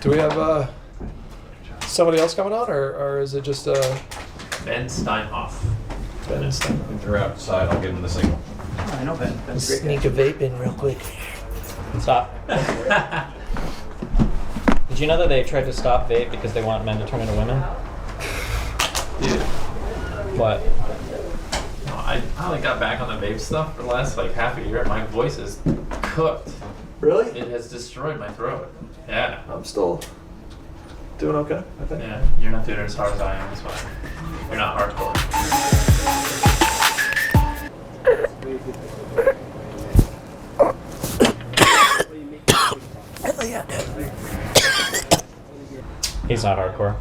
Do we have somebody else coming on, or is it just Ben Steinhoff? Ben Steinhoff. If you're outside, I'll give him the signal. Oh, I know Ben. Ben's a great Sneak a vape in real quick. Stop. Did you know that they tried to stop vape because they want men to turn into women? Dude, What? no, I only got back on the vape stuff for the last like half a year. My voice is cooked. Really? It has destroyed my throat. Yeah. I'm still doing okay, I think. Yeah, you're not doing it as hard as I am. That's fine. You're not hardcore. He's not hardcore.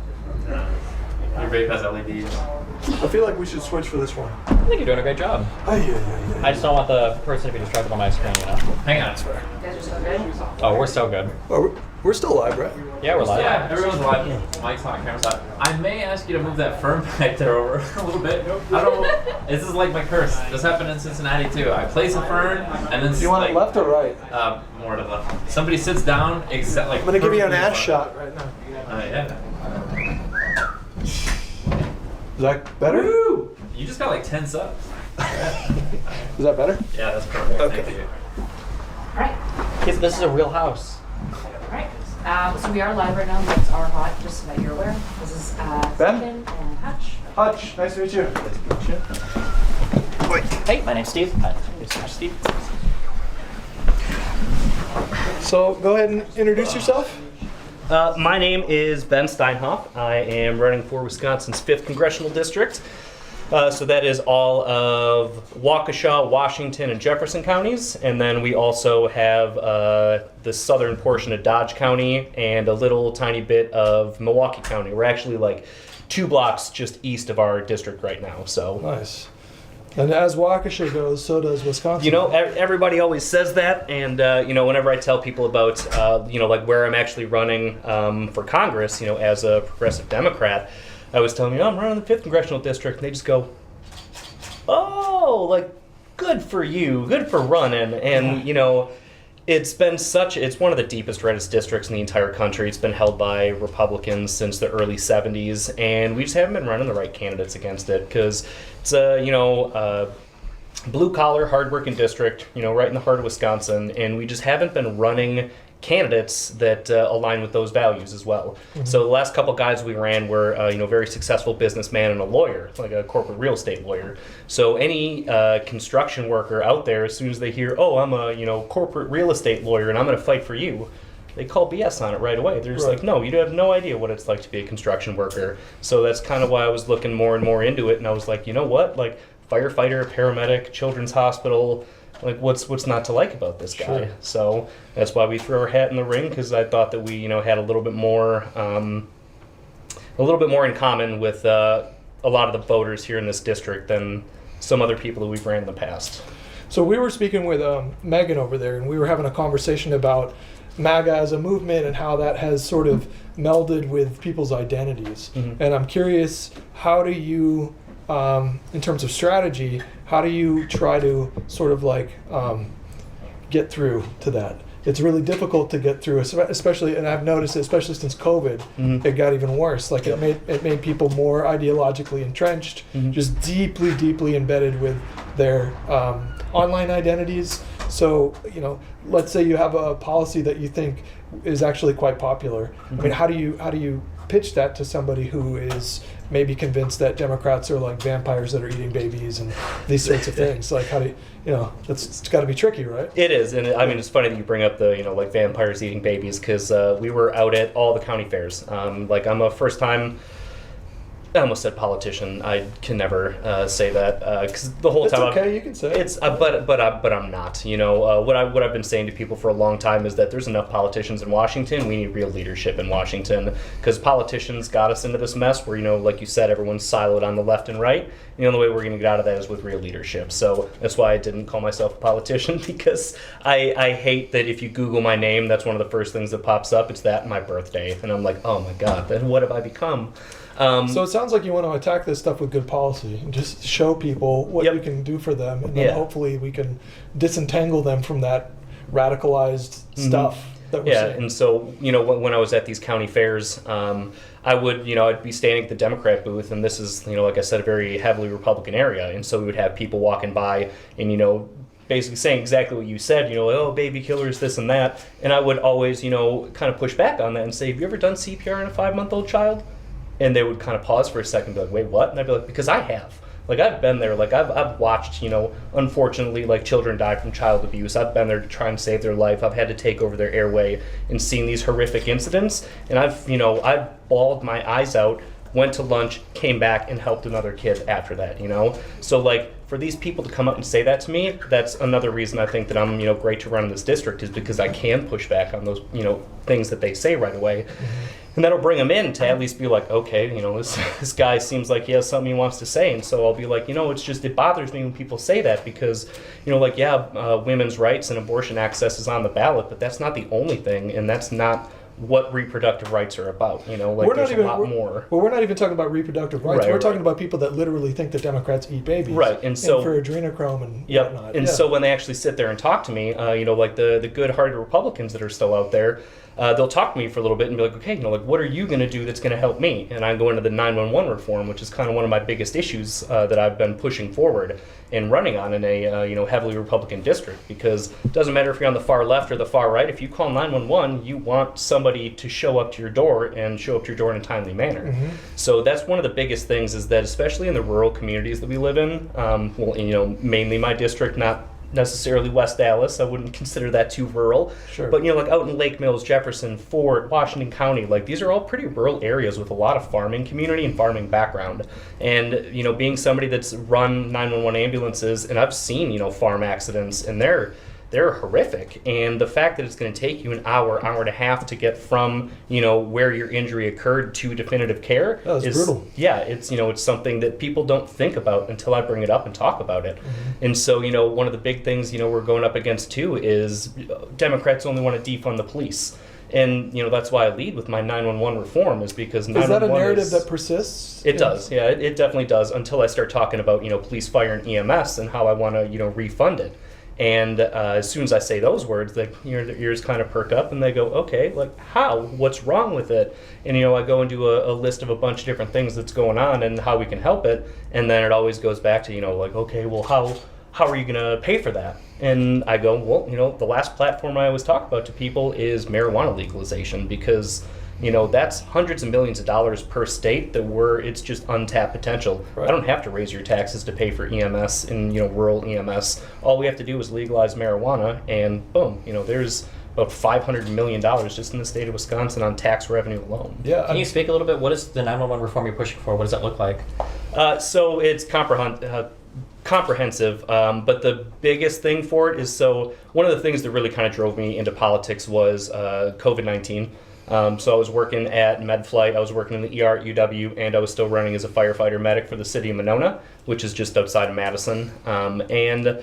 Your vape has LEDs. I feel like we should switch for this one. I think you're doing a great job. Yeah. I just don't want the person to be distracted on my screen, you know? Hang on. Oh, we're so good. Oh, we're still live, right? Yeah, we're live. Yeah, everyone's live. Mic's on, camera's on. I may ask you to move that fern back there over a little bit. I don't know. This is like my curse. This happened in Cincinnati too. I place a fern and then Do you want it left or right? more to the left. Somebody sits down exactly. I'm gonna give you an ass shot right now. Yeah. Is that better? Woo! You just got like 10 subs. Is that better? Yeah, that's perfect. Okay. Thank you. Alright, This is a real house. alright. So we are live right now. That's our hot, just so that you're aware. This is Ben? Stephen and Hutch. Hutch, nice to meet you. Hey, my name's Steve. Hi, Mr. Steve. So go ahead and introduce yourself. My name is Ben Steinhoff. I am running for Wisconsin's 5th Congressional District. So that is all of Waukesha, Washington, and Jefferson counties. And then we also have the southern portion of Dodge County and a little tiny bit of Milwaukee County. We're actually like 2 blocks just east of our district right now. So Nice. And as Waukesha goes, so does Wisconsin. you know, everybody always says that, and you know, whenever I tell people about you know, like where I'm actually running for Congress, you know, as a progressive Democrat, I was telling them, I'm running the 5th Congressional District, and they just go, oh, like, good for you, good for running. And you know, it's one of the deepest reddest districts in the entire country. It's been held by Republicans since the early 70s, and we just haven't been running the right candidates against it, because it's a, you know, blue-collar, hard-working district, you know, right in the heart of Wisconsin, and we just haven't been running candidates that align with those values as well. Mm-hmm. So the last couple guys we ran were, you know, very successful businessman and a lawyer, like a corporate real estate lawyer. So any construction worker out there, as soon as they hear, oh, I'm a, you know, corporate real estate lawyer and I'm going to fight for you, they call BS on it right away. They're just Right. like, no, you have no idea what it's like to be a construction worker. So that's kind of why I was looking more and more into it, and I was like, you know what, like firefighter, paramedic, children's hospital, like what's not to like about this guy? Sure. So that's why we threw our hat in the ring, because I thought that we, you know, had a little bit more in common with a lot of the voters here in this district than some other people that we've ran in the past. So we were speaking with Megan over there, and we were having a conversation about MAGA as a movement and how that has sort of melded with people's identities. Mm-hmm. And I'm curious, how do you, in terms of strategy, how do you try to sort of like get through to that? It's really difficult to get through, especially, and I've noticed, especially since COVID, Mm-hmm. it got even worse. Like Yep. it made people more ideologically entrenched, Mhm. just deeply embedded with their online identities. So, you know, let's say you have a policy that you think is actually quite popular. I mean, how do you pitch that to somebody who is maybe convinced that Democrats are like vampires that are eating babies and these sorts of things? Like, how do you know, it's got to be tricky, right? It is, and I mean, it's funny that you bring up the, you know, like vampires eating babies, because we were out at all the county fairs. Like, I'm a first-time, I almost said politician. I can never say that, because the whole It's time okay, you can say it. it's but I'm not. You know, what I've been saying to people for a long time is that there's enough politicians in Washington. We need real leadership in Washington, because politicians got us into this mess where, you know, like you said, everyone's siloed on the left and right. The only way we're going to get out of that is with real leadership. So that's why I didn't call myself a politician, because I hate that if you Google my name, that's one of the first things that pops up. It's that and my birthday, and I'm like, oh my God, then what have I become? So it sounds like you want to attack this stuff with good policy and just show people what Yep. you can do for them, and then Yeah. hopefully we can disentangle them from that radicalized stuff. that we're Yeah, seeing. and so, when I was at these county fairs, I would, I'd be standing at the Democrat booth, and this is, like I said, a very heavily Republican area, and so we would have people walking by and, basically saying exactly what you said, oh, baby killers, this and that, and I would always, kind of push back on that and say, have you ever done CPR on a 5-month-old child? And they would kind of pause for a second and be like, wait, what? And I'd be like, because I have. Like, I've been there. Like, I've watched, unfortunately, like, children die from child abuse. I've been there to try and save their life. I've had to take over their airway and seen these horrific incidents. And I've bawled my eyes out, went to lunch, came back, and helped another kid after that, So, like, for these people to come up and say that to me, that's another reason I think that I'm, great to run in this district, is because I can push back on those, things that they say right away. Mm-hmm. And that'll bring them in to at least be like, okay, this guy seems like he has something he wants to say. And so I'll be like, it bothers me when people say that because, women's rights and abortion access is on the ballot, but that's not the only thing. And that's not what reproductive rights are about. There's a lot more. Well, we're not even talking about reproductive rights. Right, we're talking about people that literally think that Democrats eat babies. Right, and so for adrenochrome and yep. whatnot. And so when they actually sit there and talk to me, like the good-hearted Republicans that are still out there, they'll talk to me for a little bit and be like, okay, what are you going to do that's going to help me? And I go into the 911 reform, which is kind of one of my biggest issues that I've been pushing forward and running on in a heavily Republican district, because it doesn't matter if you're on the far left or the far right. If you call 911, you want somebody to show up to your door and show up to your door in a timely manner. Mm-hmm. So that's one of the biggest things, is that especially in the rural communities that we live in, mainly my district, not necessarily West Dallas. I wouldn't consider that too rural. Sure. But, like out in Lake Mills, Jefferson, Fort, Washington County, like these are all pretty rural areas with a lot of farming community and farming background. And, being somebody that's run 911 ambulances, and I've seen, farm accidents, and they're horrific. And the fact that it's going to take you an hour and a half to get from, where your injury occurred to definitive care is brutal. Yeah, it's, it's something that people don't think about until I bring it up and talk about it. Mm-hmm. And so, one of the big things, we're going up against too is Democrats only want to defund the police. And, that's why I lead with my 911 reform, is because 911 is that a narrative that persists? It does, yeah, it definitely does, until I start talking about, police, fire, and EMS and how I want to, refund it. And as soon as I say those words, their ears kind of perk up and they go, okay, like how? What's wrong with it? And, I go into a list of a bunch of different things that's going on and how we can help it. And then it always goes back to, like, okay, well, how are you going to pay for that? And I go, well, the last platform I always talk about to people is marijuana legalization, because that's hundreds of millions of dollars per state it's just untapped potential. Right. I don't have to raise your taxes to pay for EMS and, rural EMS. All we have to do is legalize marijuana and boom, there's about $500 million just in the state of Wisconsin on tax revenue alone. Yeah. Can you speak a little bit? What is the 911 reform you're pushing for? What does that look like? So it's comprehensive, but the biggest thing for it is, so one of the things that really kind of drove me into politics was COVID-19. So I was working at MedFlight, I was working in the ER at UW, and I was still running as a firefighter medic for the city of Monona, which is just outside of Madison. And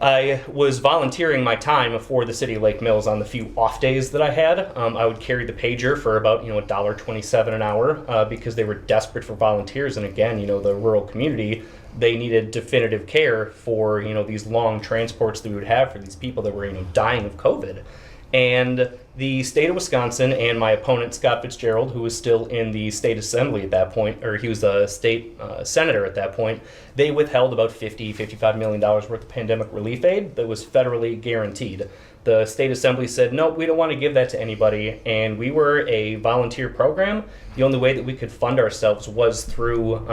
I was volunteering my time for the city of Lake Mills on the few off days that I had. I would carry the pager for about, $1.27 an hour because they were desperate for volunteers. And again, the rural community, they needed definitive care for, these long transports that we would have for these people that were, dying of COVID. And the state of Wisconsin and my opponent, Scott Fitzgerald, who was still in the state assembly at that point, or he was a state senator at that point, they withheld about $55 million worth of pandemic relief aid that was federally guaranteed. The state assembly said, no, we don't want to give that to anybody. And we were a volunteer program. The only way that we could fund ourselves was through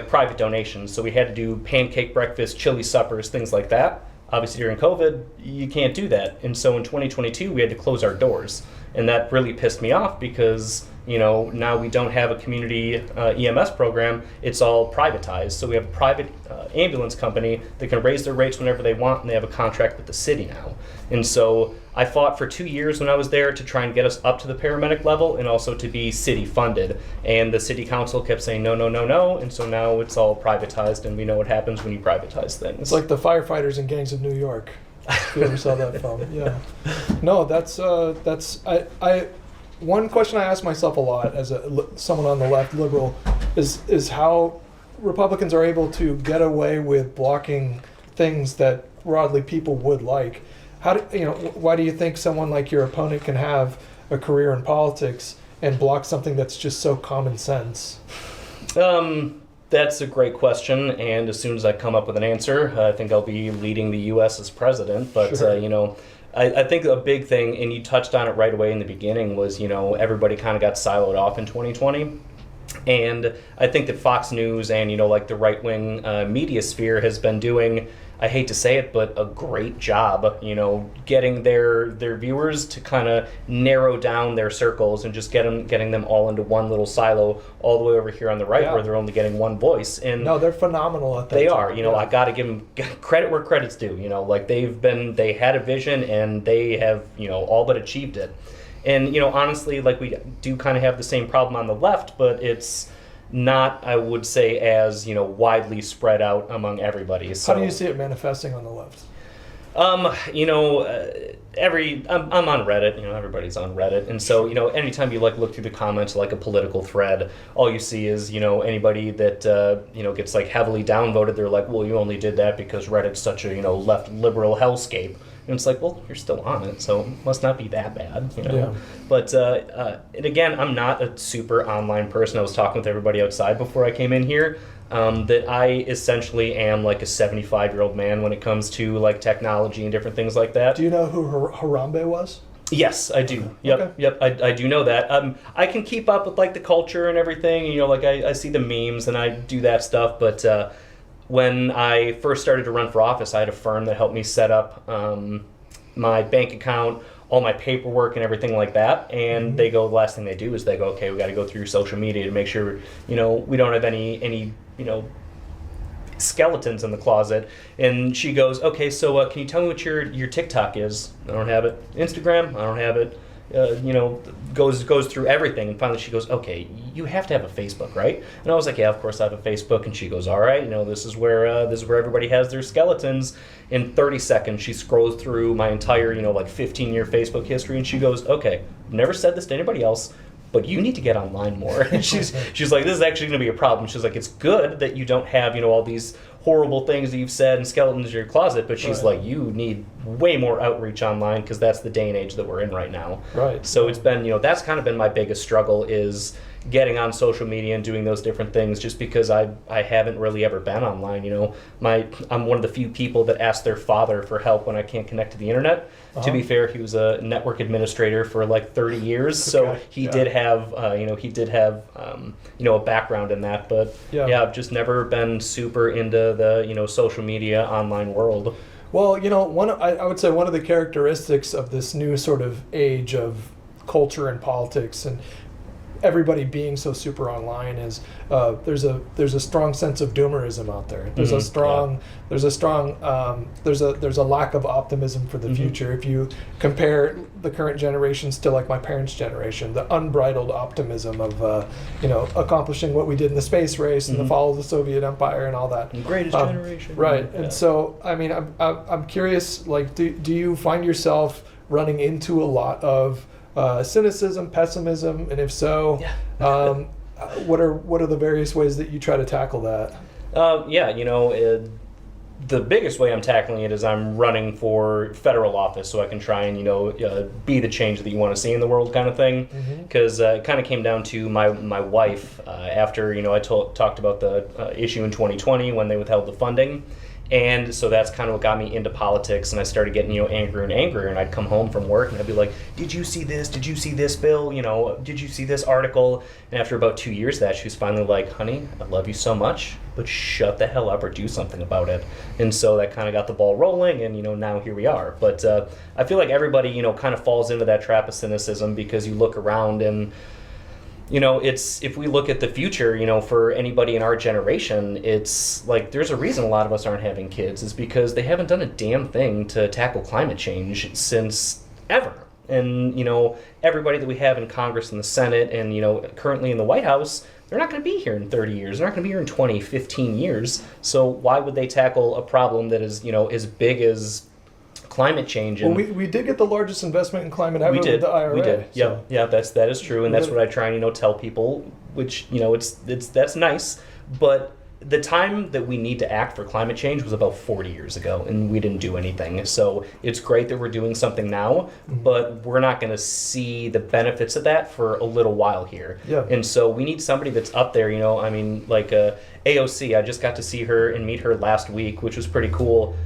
private donations. So we had to do pancake breakfast, chili suppers, things like that. Obviously, during COVID, you can't do that. And so in 2022, we had to close our doors. And that really pissed me off because, now we don't have a community EMS program. It's all privatized. So we have a private ambulance company that can raise their rates whenever they want, and they have a contract with the city now. And so I fought for 2 years when I was there to try and get us up to the paramedic level and also to be city funded. And the city council kept saying no, no, no, no. And so now it's all privatized, and we know what happens when you privatize things. It's like the firefighters in Gangs of New York. If you ever saw that film, yeah. No, that's one question I ask myself a lot as someone on the left, liberal, is how Republicans are able to get away with blocking things that broadly people would like. how do why do you think someone like your opponent can have a career in politics and block something that's just so common sense? That's a great question, and as soon as I come up with an answer, I think I'll be leading the U.S. as president. But Sure. I think a big thing, and you touched on it right away in the beginning, was everybody kind of got siloed off in 2020. And I think that Fox News and like the right-wing media sphere has been doing, I hate to say it, but a great job, getting their viewers to kind of narrow down their circles and just getting them all into one little silo all the way over here on the right, Yeah. where they're only getting one voice. And No, they're phenomenal at that. they job. are, I got to give them credit where credit's due. Like they had a vision and they have, all but achieved it. And honestly, like we do kind of have the same problem on the left, but it's not, I would say, as widely spread out among everybody. So, How do you see it manifesting on the left? I'm on Reddit. Everybody's on Reddit, and so anytime you look through the comments like a political thread, all you see is anybody that gets heavily downvoted. They're like, well, you only did that because Reddit's such a left liberal hellscape. And it's like, well, you're still on it, so it must not be that bad, Yeah. But and again, I'm not a super online person. I was talking with everybody outside before I came in here. That I essentially am like a 75-year-old man when it comes to technology and different things like that. Do you know who Harambe was? Yes, I do. Yep, Okay. yep. I do know that. I can keep up with the culture and everything. I see the memes and I do that stuff. But when I first started to run for office, I had a firm that helped me set up my bank account, all my paperwork and everything like that. And they go, the last thing they do is they go, okay, we got to go through your social media to make sure we don't have any skeletons in the closet. And she goes, okay, so can you tell me what your TikTok is? I don't have it. Instagram? I don't have it. Goes through everything, and finally she goes, okay, you have to have a Facebook, right? And I was like, yeah, of course I have a Facebook. And she goes, all right, this is where everybody has their skeletons. In 30 seconds, she scrolls through my entire 15-year Facebook history, and she goes, okay, I've never said this to anybody else, but you need to get online more. And she's like, this is actually going to be a problem. She's like, it's good that you don't have all these horrible things that you've said and skeletons in your closet, but she's Right. like, you need way more outreach online because that's the day and age that we're in right now. Right. So it's been, that's kind of been my biggest struggle, is getting on social media and doing those different things, just because I haven't really ever been online. I'm one of the few people that ask their father for help when I can't connect to the internet. To be fair, he was a network administrator for 30 years, so Okay, he yeah. did have a background in that. But Yeah. I've just never been super into the social media online world. Well, I would say one of the characteristics of this new sort of age of culture and politics and everybody being so super online is there's a strong sense of doomerism out there. There's a lack of optimism for the future. If you compare the current generations to my parents' generation, the unbridled optimism of accomplishing what we did in the space race and the fall of the Soviet Empire and all that. The greatest generation. Right. Yeah. And so, I mean, I'm curious, do you find yourself running into a lot of cynicism, pessimism, and if so, what are the various ways that you try to tackle that? The biggest way I'm tackling it is I'm running for federal office, so I can try and be the change that you want to see in the world, kind of thing. Because it kind of came down to my wife after I talked about the issue in 2020 when they withheld the funding. And so that's kind of what got me into politics, and I started getting angrier and angrier, and I'd come home from work and I'd be like, did you see this? Did you see this bill? Did you see this article? And after about 2 years of that, she was finally like, honey, I love you so much, but shut the hell up or do something about it. And so that kind of got the ball rolling, and now here we are. But I feel like everybody kind of falls into that trap of cynicism, because you look around and it's, if we look at the future, for anybody in our generation, it's like there's a reason a lot of us aren't having kids, is because they haven't done a damn thing to tackle climate change since ever. And, everybody that we have in Congress and the Senate and, currently in the White House, they're not going to be here in 30 years. They're not going to be here in 20, 15 years. So why would they tackle a problem that is, as big as climate change? And Well, we did get the largest investment in climate ever we did. with the IRA. We did. so- Yeah, that is true, and that's what I try and tell people. Which that's nice, but the time that we need to act for climate change was about 40 years ago, and we didn't do anything. So it's great that we're doing something now, but we're not going to see the benefits of that for a little while here. Yeah. And so we need somebody that's up there, I mean, like AOC, I just got to see her and meet her last week, which was pretty cool.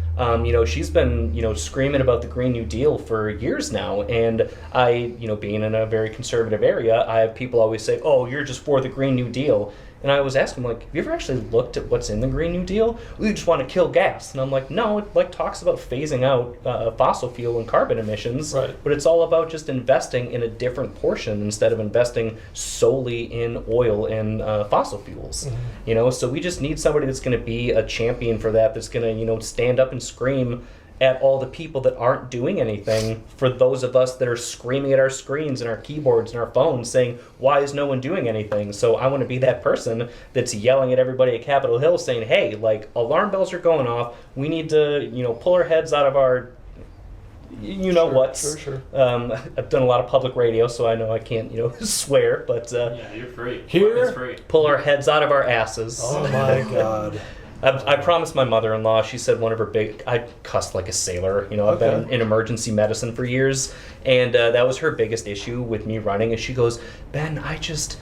She's been, screaming about the Green New Deal for years now. And I, being in a very conservative area, I have people always say, oh, you're just for the Green New Deal. And I was asking, like, have you ever actually looked at what's in the Green New Deal? We just want to kill gas. And I'm like, no, it talks about phasing out fossil fuel and carbon emissions. Right. But it's all about just investing in a different portion instead of investing solely in oil and fossil fuels. So we just need somebody that's going to be a champion for that, that's going to, stand up and scream at all the people that aren't doing anything, for those of us that are screaming at our screens and our keyboards and our phones saying, why is no one doing anything? So I want to be that person that's yelling at everybody at Capitol Hill saying, hey, like, alarm bells are going off. We need to, pull our heads out of our Sure. I've done a lot of public radio, so I know I can't, swear, but Yeah, you're free. Here- It's free. pull our heads out of our asses. Oh my God. I promised my mother-in-law, she said one of her I cussed like a sailor. I've been Okay. in emergency medicine for years, and that was her biggest issue with me running. And she goes, Ben, I just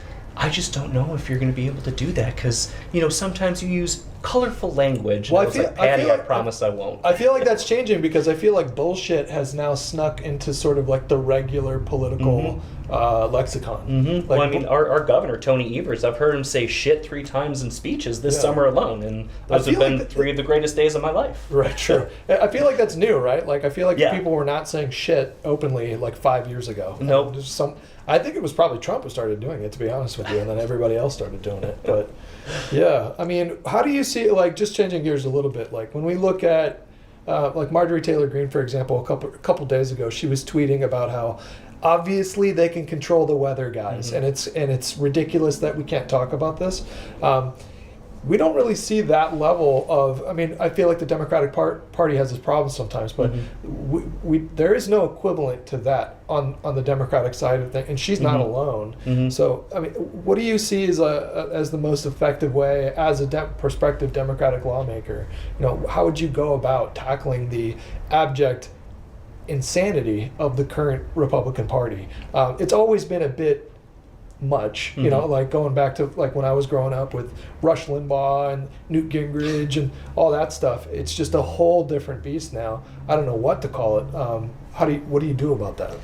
don't know if you're going to be able to do that, because, sometimes you use colorful language. And Well, I was like, Patty, I promise I won't. I feel like that's changing, because I feel like bullshit has now snuck into sort of like the regular political lexicon. Well, Like, I mean, our governor, Tony Evers, I've heard him say shit 3 times in speeches this summer alone, and those have feel been like 3 of the greatest days of my life. Right, true. I feel like that's new, right? Like, I feel like Yeah. people were not saying shit openly like 5 years ago. Nope. And there's I think it was probably Trump who started doing it, to be honest with you, and then everybody else started doing it. But yeah, I mean, how do you see, like, just changing gears a little bit, like when we look at like Marjorie Taylor Greene, for example, a couple days ago, she was tweeting about how obviously they can control the weather, guys, and it's ridiculous that we can't talk about this. We don't really see that level of. I mean, I feel like the Democratic Party has its problems sometimes, but there is no equivalent to that on the Democratic side of things, and she's not alone. So, I mean, what do you see as the most effective way as a prospective Democratic lawmaker? How would you go about tackling the abject insanity of the current Republican Party? It's always been a bit much, like going back to like when I was growing up with Rush Limbaugh and Newt Gingrich and all that stuff. It's just a whole different beast now. I don't know what to call it. What do you do about that?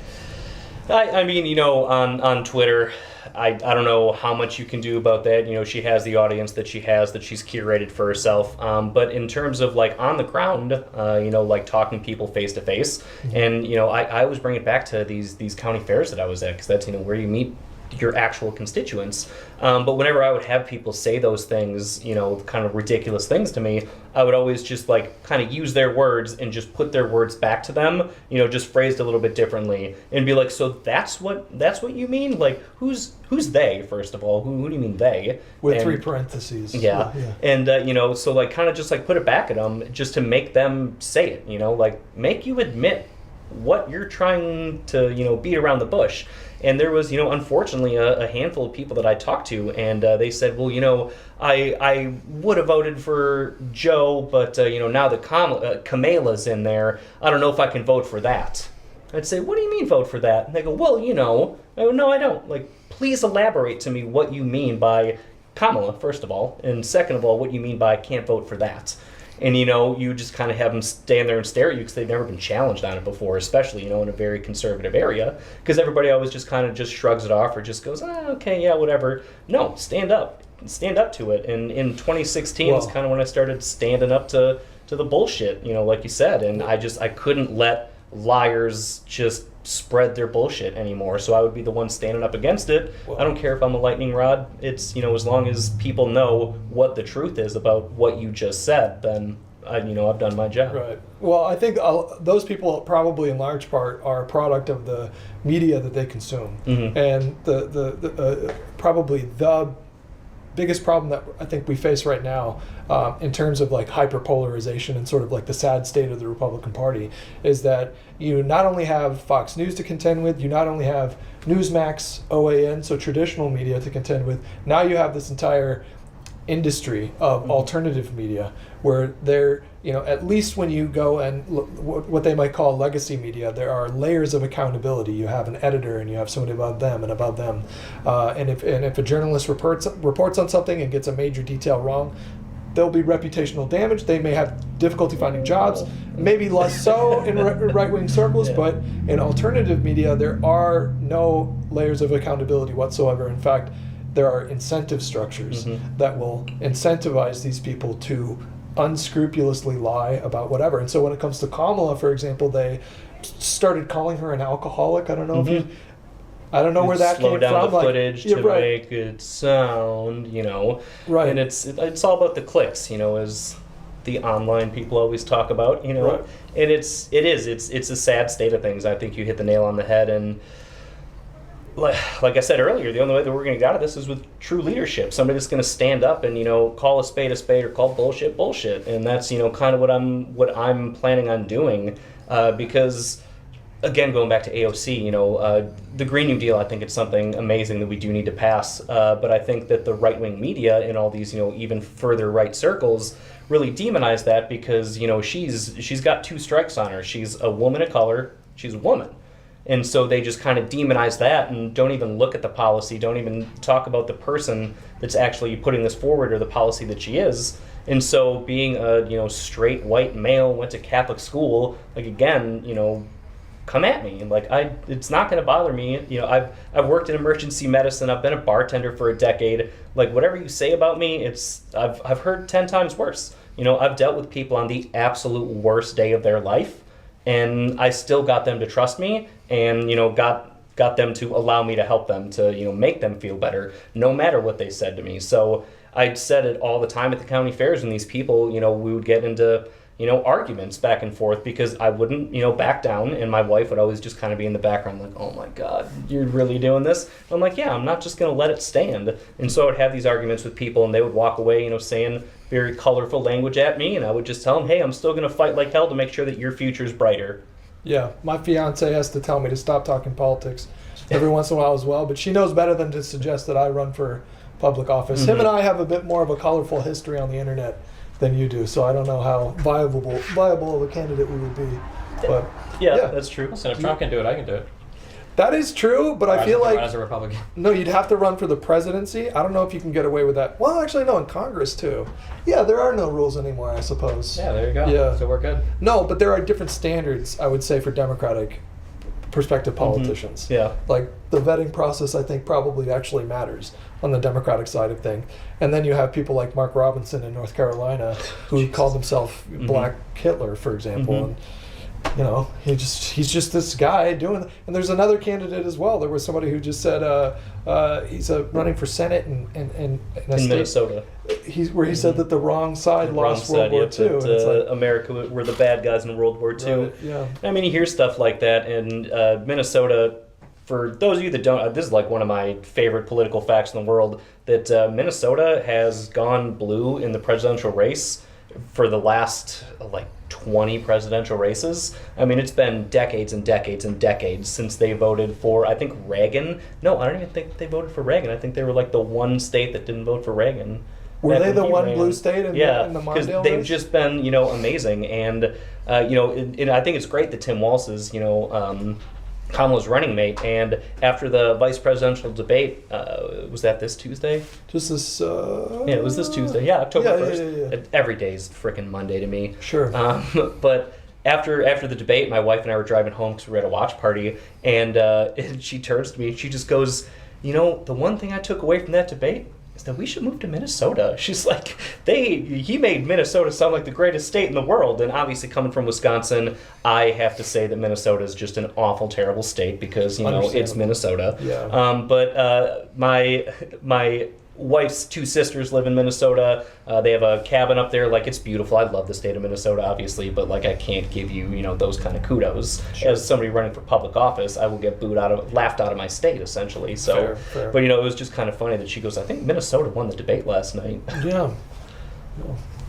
I mean, on Twitter, I don't know how much you can do about that. She has the audience that she has, that she's curated for herself. But in terms of like on the ground, like talking to people face to face, and I always bring it back to these county fairs that I was at, because that's where you meet your actual constituents. But whenever I would have people say those things, kind of ridiculous things to me, I would always just like kind of use their words and just put their words back to them, just phrased a little bit differently, and be like, so that's what you mean? Like, who's they, first of all? Who do you mean they? With 3 parentheses. Yeah. And, so like kind of just like put it back at them just to make them say it, like make you admit what you're trying to, beat around the bush. And there was, unfortunately, a handful of people that I talked to, and they said, well, I would have voted for Joe, but, now that Kamala's in there, I don't know if I can vote for that. I'd say, what do you mean vote for that? And they go, well, I go, no, I don't. Like, please elaborate to me what you mean by Kamala, first of all, and second of all, what you mean by can't vote for that. And, you just kind of have them stand there and stare at you because they've never been challenged on it before, especially, in a very conservative area. Because everybody always just kind of just shrugs it off or just goes, okay, yeah, whatever. No, stand up. Stand up to it. And in 2016 was kind of when I started standing up to the bullshit, like you said. And I couldn't let liars just spread their bullshit anymore. So I would be the one standing up against it. I don't care if I'm a lightning rod. It's, as long as people know what the truth is about what you just said, then I've done my job. Right. Well, I think those people probably in large part are a product of the media that they consume. And the probably the biggest problem that I think we face right now in terms of like hyperpolarization and sort of like the sad state of the Republican Party is that you not only have Fox News to contend with, you not only have Newsmax, OAN, so traditional media to contend with, now you have this entire industry of alternative media where they're, at least when you go and what they might call legacy media, there are layers of accountability. You have an editor and you have somebody above them and above them. And if a journalist reports on something and gets a major detail wrong, there'll be reputational damage. They may have difficulty finding jobs, maybe less so in right-wing circles, but in alternative media, there are no layers of accountability whatsoever. In fact, there are incentive structures that will incentivize these people to unscrupulously lie about whatever. And so when it comes to Kamala, for example, they started calling her an alcoholic. I don't know if you... I don't know where that came from. Slow down the footage to right. make it sound, Right. And it's all about the clicks, as the online people always talk about, Right. And it's a sad state of things. I think you hit the nail on the head, and like I said earlier, the only way that we're going to get out of this is with true leadership. Somebody that's going to stand up and call a spade or call bullshit, and that's kind of what I'm planning on doing, because. Again, going back to AOC, the Green New Deal, I think it's something amazing that we do need to pass. But I think that the right-wing media in all these, even further right circles really demonize that because, she's got 2 strikes on her. She's a woman of color. She's a woman. And so they just kind of demonize that and don't even look at the policy, don't even talk about the person that's actually putting this forward or the policy that she is. And so being a, straight white male, went to Catholic school, again, come at me. It's not going to bother me. I've worked in emergency medicine. I've been a bartender for a decade. Whatever you say about me, I've heard 10 times worse. I've dealt with people on the absolute worst day of their life, and I still got them to trust me, and got them to allow me to help them to make them feel better, no matter what they said to me. So I said it all the time at the county fairs when these people, we would get into arguments back and forth because I wouldn't, back down, and my wife would always just kind of be in the background like, oh my God, you're really doing this? I'm like, yeah, I'm not just going to let it stand. And so I would have these arguments with people, and they would walk away, saying very colorful language at me, and I would just tell them, hey, I'm still going to fight like hell to make sure that your future's brighter. Yeah, my fiance has to tell me to stop talking politics every once in a while as well, but she knows better than to suggest that I run for public office. Him and I have a bit more of a colorful history on the internet than you do, so I don't know how viable of a candidate we would be. But yeah, that's true. Listen, if Trump can do it, I can do it. That is true, but I feel like as a Republican. No, you'd have to run for the presidency. I don't know if you can get away with that. Well, actually, no, in Congress too. Yeah, there are no rules anymore, I suppose. Yeah, there you go. Yeah. So we're good. No, but there are different standards, I would say, for Democratic prospective politicians. Yeah. The vetting process, I think, probably actually matters on the Democratic side of things. And then you have people like Mark Robinson in North Carolina who called himself Black Hitler, for example. And he's just this guy doing. And there's another candidate as well. There was somebody who just said he's running for Senate in state, Minnesota. He said that the wrong side lost World War II. That America were the bad guys in World War II. Right, yeah. I mean, you hear stuff like that, and Minnesota. For those of you that don't, this is one of my favorite political facts in the world, that Minnesota has gone blue in the presidential race for the last 20 presidential races. I mean, it's been decades and decades and decades since they voted for, I think, Reagan. No, I don't even think they voted for Reagan. I think they were the one state that didn't vote for Reagan. Were they the one blue state in the Mondale because they've just been, amazing. And, and I think it's great that Tim Walz is, Kamala's running mate, and after the vice presidential debate, was that this Tuesday? Just this. Yeah, it was this Tuesday. Yeah, October 1st. Yeah. Every day's frickin' Monday to me. Sure. But after the debate, my wife and I were driving home because we were at a watch party, and she turns to me and she just goes, the one thing I took away from that debate is that we should move to Minnesota. She's like, he made Minnesota sound like the greatest state in the world. And obviously coming from Wisconsin, I have to say that Minnesota is just an awful, terrible state because, it's Minnesota. Yeah. But my wife's 2 sisters live in Minnesota. They have a cabin up there. It's beautiful. I love the state of Minnesota, obviously, but I can't give you, those kind of kudos. Sure. As somebody running for public office, I will get laughed out of my state, essentially. So, fair. But it was just kind of funny that she goes, I think Minnesota won the debate last night. Yeah.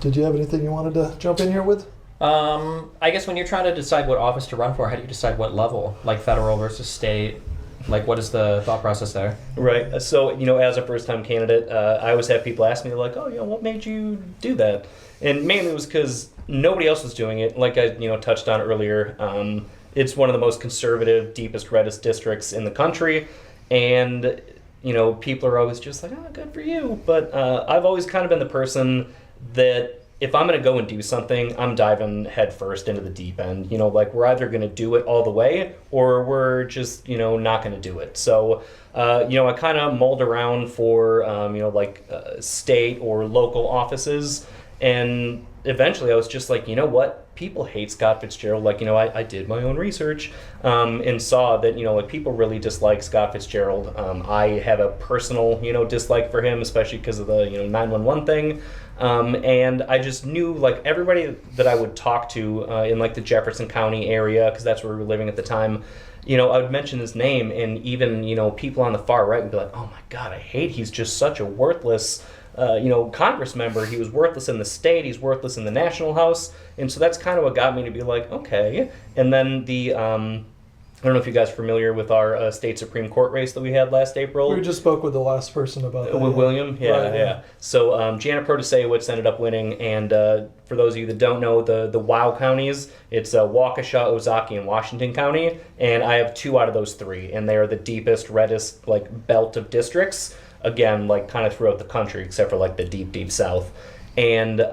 Did you have anything you wanted to jump in here with? I guess when you're trying to decide what office to run for, how do you decide what level? Federal versus state? Like, what is the thought process there? Right. So, as a first-time candidate, I always have people ask me, like, oh, what made you do that? And mainly it was because nobody else was doing it. Like I, touched on earlier, it's one of the most conservative, deepest, reddest districts in the country. And, people are always just like, oh, good for you. But I've always kind of been the person that if I'm going to go and do something, I'm diving headfirst into the deep end. Like we're either going to do it all the way or we're just, not going to do it. So, I kind of mulled around for, state or local offices. And eventually I was just like, you know what? People hate Scott Fitzgerald. Like, I did my own research and saw that, people really dislike Scott Fitzgerald. I have a personal, dislike for him, especially because of the, 911 thing. And I just knew, like, everybody that I would talk to in, like, the Jefferson County area, because that's where we were living at the time, I would mention his name, and even, people on the far right would be like, oh, my God, he's just such a worthless, Congress member. He was worthless in the state. He's worthless in the National House. And so that's kind of what got me to be like, okay. And then I don't know if you guys are familiar with our state Supreme Court race that we had last April. We just spoke with the last person about that. With William? Yeah, Right, yeah. So Janet Protasewicz ended up winning, and for those of you that don't know, the WOW counties, it's Waukesha, Ozaukee, and Washington County, and I have 2 out of those 3, and they are the deepest, reddest, like, belt of districts, again, like, kind of throughout the country, except for, like, the deep, deep south. And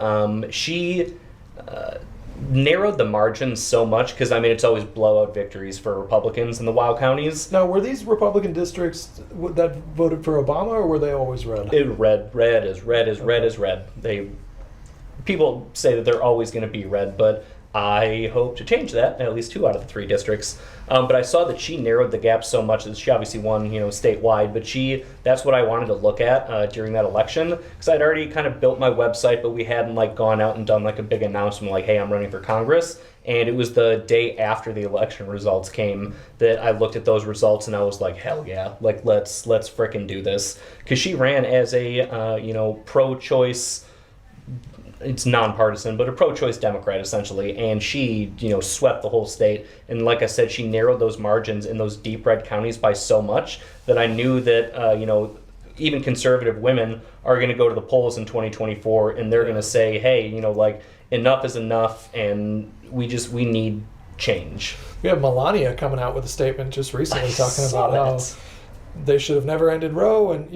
she narrowed the margins so much because it's always blowout victories for Republicans in the WOW counties. Now, were these Republican districts that voted for Obama, or were they always red? Red as red. People say that they're always going to be red, but I hope to change that, at least 2 out of the 3 districts. But I saw that she narrowed the gap so much that she obviously won, statewide. But that's what I wanted to look at during that election, because I'd already kind of built my website, but we hadn't gone out and done a big announcement like, hey, I'm running for Congress. And it was the day after the election results came that I looked at those results and I was like, hell yeah, let's frickin' do this. Because she ran as a pro-choice. It's nonpartisan, but a pro-choice Democrat, essentially, and she, swept the whole state. And like I said, she narrowed those margins in those deep red counties by so much that I knew that, even conservative women are going to go to the polls in 2024, and they're going to say, hey, enough is enough, and we need change. We have Melania coming out with a statement just recently talking about how they should have never ended Roe, and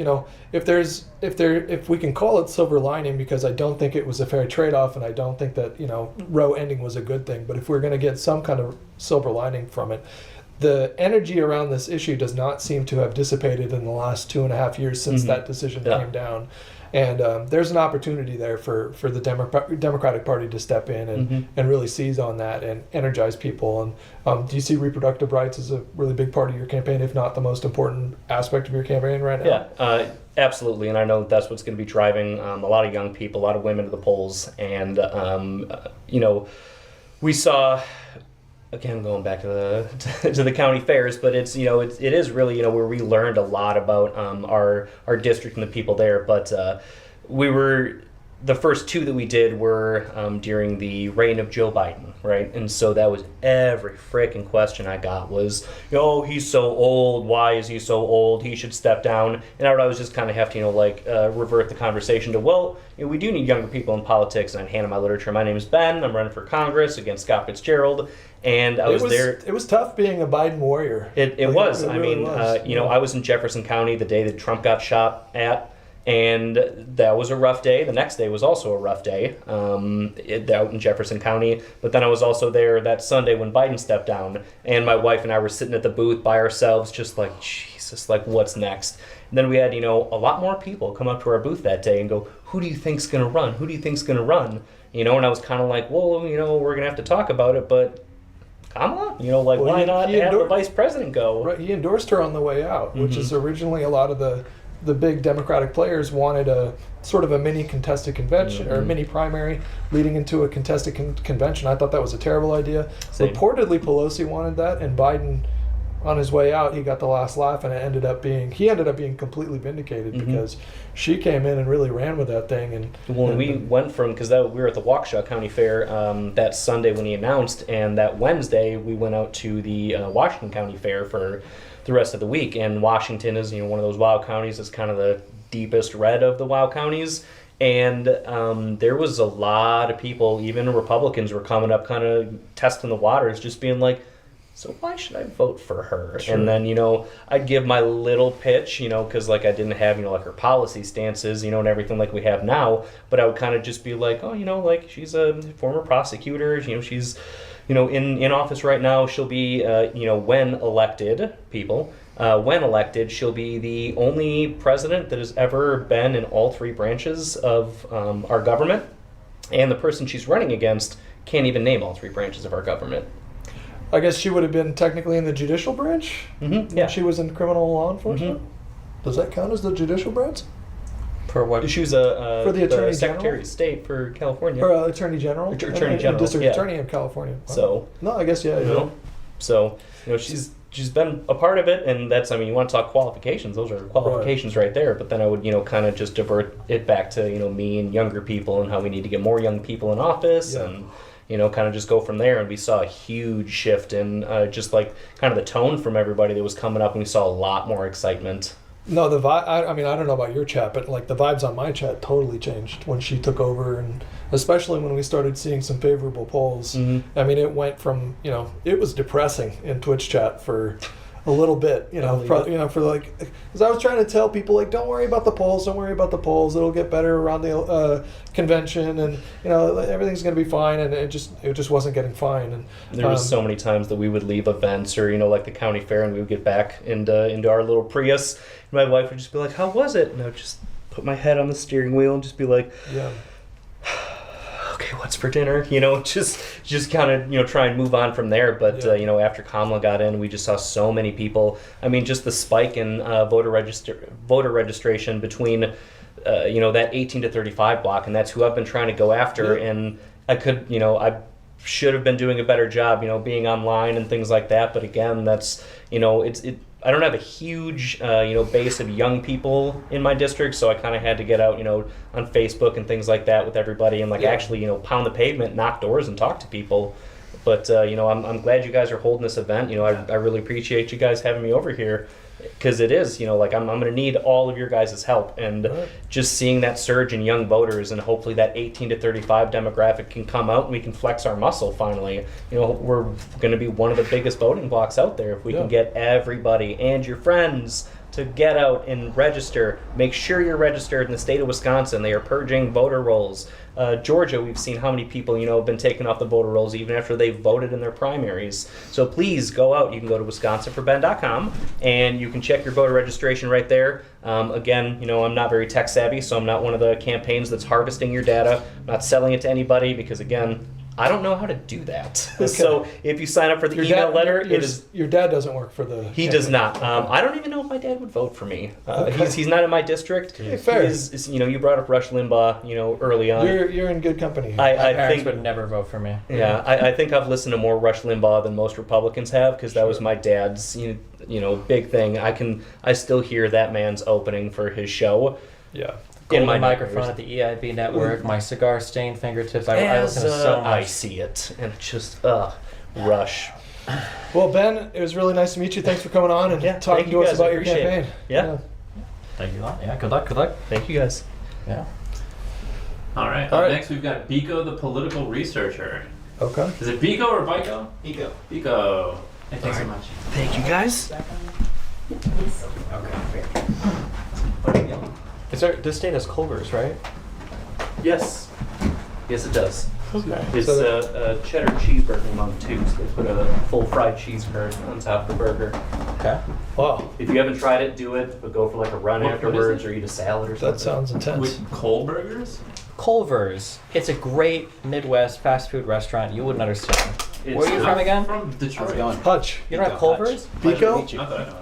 if we can call it silver lining, because I don't think it was a fair trade-off, and I don't think that Roe ending was a good thing, but if we're going to get some kind of silver lining from it, the energy around this issue does not seem to have dissipated in the last 2.5 years since that decision came down. And there's an opportunity there for the Democratic Party to step in and really seize on that and energize people. And do you see reproductive rights as a really big part of your campaign, if not the most important aspect of your campaign right now? Yeah, absolutely. And I know that's what's going to be driving a lot of young people, a lot of women to the polls. And, we saw... Again, going back to the county fairs, but it is really where we learned a lot about our district and the people there. But the first 2 that we did were during the reign of Joe Biden, right? And so that was every frickin' question I got was, he's so old. Why is he so old? He should step down. And I was just kind of have to revert the conversation to, well, we do need younger people in politics. And I'd hand him my literature. My name is Ben. I'm running for Congress against Scott Fitzgerald. And I was there. It was tough being a Biden warrior. It was. It really was. I was in Jefferson County the day that Trump got shot at. And that was a rough day. The next day was also a rough day out in Jefferson County. But then I was also there that Sunday when Biden stepped down. And my wife and I were sitting at the booth by ourselves just like, Jesus, what's next? And then we had, a lot more people come up to our booth that day and go, who do you think's going to run? Who do you think's going to run? And I was kind of like, well, we're going to have to talk about it, but... Kamala? Why not have the vice president go? Right, he endorsed her on the way out, which is originally a lot of the big Democratic players wanted a sort of a mini contested convention or a mini primary leading into a contested convention. I thought that was a terrible idea. Same. Reportedly, Pelosi wanted that, and Biden, on his way out, he got the last laugh, and he ended up being completely vindicated because she came in and really ran with that thing. And we went from, because we were at the Waukesha County Fair that Sunday when he announced, and that Wednesday we went out to the Washington County Fair for the rest of the week. And Washington is, one of those wild counties. It's kind of the deepest red of the wild counties. And there was a lot of people, even Republicans, were coming up kind of testing the waters, just being like, so why should I vote for her? Sure. And then, I'd give my little pitch, because like I didn't have, like her policy stances, and everything like we have now. But I would kind of just be like, oh, like she's a former prosecutor, she's, in office right now. She'll be, when elected, she'll be the only president that has ever been in all three branches of our government. And the person she's running against can't even name all three branches of our government. I guess she would have been technically in the judicial branch. Mm-hmm. Yeah. When she was in criminal law enforcement. Mm-hmm. Does that count as the judicial branch? For what? She was for the Attorney Secretary of State for California. Or Attorney General. Attorney General. District Attorney of California. So. No, I guess yeah. So she's been a part of it, and that's you want to talk qualifications. Those are qualifications right there. But then I would kind of just divert it back to me and younger people and how we need to get more young people in office and. Kind of just go from there. And we saw a huge shift in just like kind of the tone from everybody that was coming up, and we saw a lot more excitement. No, the vibe, I don't know about your chat, but like the vibes on my chat totally changed when she took over, and especially when we started seeing some favorable polls. Mm-hmm. It went from, it was depressing in Twitch chat for a little bit, for like, because I was trying to tell people, like, don't worry about the polls, it'll get better around the convention, and everything's going to be fine, and it just wasn't getting fine. And there was so many times that we would leave events or like the county fair, and we would get back into our little Prius, and my wife would just be like, how was it? And I would just put my head on the steering wheel and just be like, yeah. Okay, what's for dinner? Just kind of, try and move on from there. But, after Kamala got in, we just saw so many people. just the spike in voter registration between, that 18 to 35 block. And that's who I've been trying to go after. Yeah. And I should have been doing a better job, being online and things like that. But again, that's, I don't have a huge, base of young people in my district, so I kind of had to get out, on Facebook and things like that with everybody, and actually, pound the pavement, knock doors, and talk to people. But I'm glad you guys are holding this event. I really appreciate you guys having me over here, because it is, I'm going to need all of your guys' help, and just seeing that surge in young voters, and hopefully that 18 to 35 demographic can come out and we can flex our muscle finally. We're going to be one of the biggest voting blocks out there if we can get everybody and your friends to get out and register. Make sure you're registered in the state of Wisconsin. They are purging voter rolls. Georgia, we've seen how many people, have been taken off the voter rolls even after they've voted in their primaries. So please go out. You can go to wisconsinforben.com and you can check your voter registration right there. Again, I'm not very tech savvy, so I'm not one of the campaigns that's harvesting your data. I'm not selling it to anybody because, again, I don't know how to do that. Okay. So if you sign up for the email letter, your dad doesn't work for the. He does not. I don't even know if my dad would vote for me. He's not in my district. Okay, fair. You brought up Rush Limbaugh, early on. You're in good company. My parents would never vote for me. Yeah, I think I've listened to more Rush Limbaugh than most Republicans have, because that was my dad's big thing. I still hear that man's opening for his show. Yeah. In my microphone at the EIB network, my cigar-stained fingertips. I listen to so much. I see it, and it's just Rush. Well, Ben, it was really nice to meet you. Thanks for coming on and talking to us about your campaign. Yeah. Thank you a lot. Yeah. Good luck. Thank you guys. Yeah. All right. Next, we've got Biko, the political researcher. Okay. Is it Biko or Biko? Biko. Hey, thanks so much. Thank you guys. Okay. This state has Culver's, right? Yes, it does. Okay. It's a cheddar cheeseburger among two, so they put a full fried cheese curd on top of the burger. Okay. Wow. If you haven't tried it, do it, but go for like a run afterwards or eat a salad or something. That sounds intense. With cold burgers? Culver's. It's a great Midwest fast food restaurant. You wouldn't understand. Where are you from again? From Detroit. How's it going? Hutch. You don't have Culver's? Biko?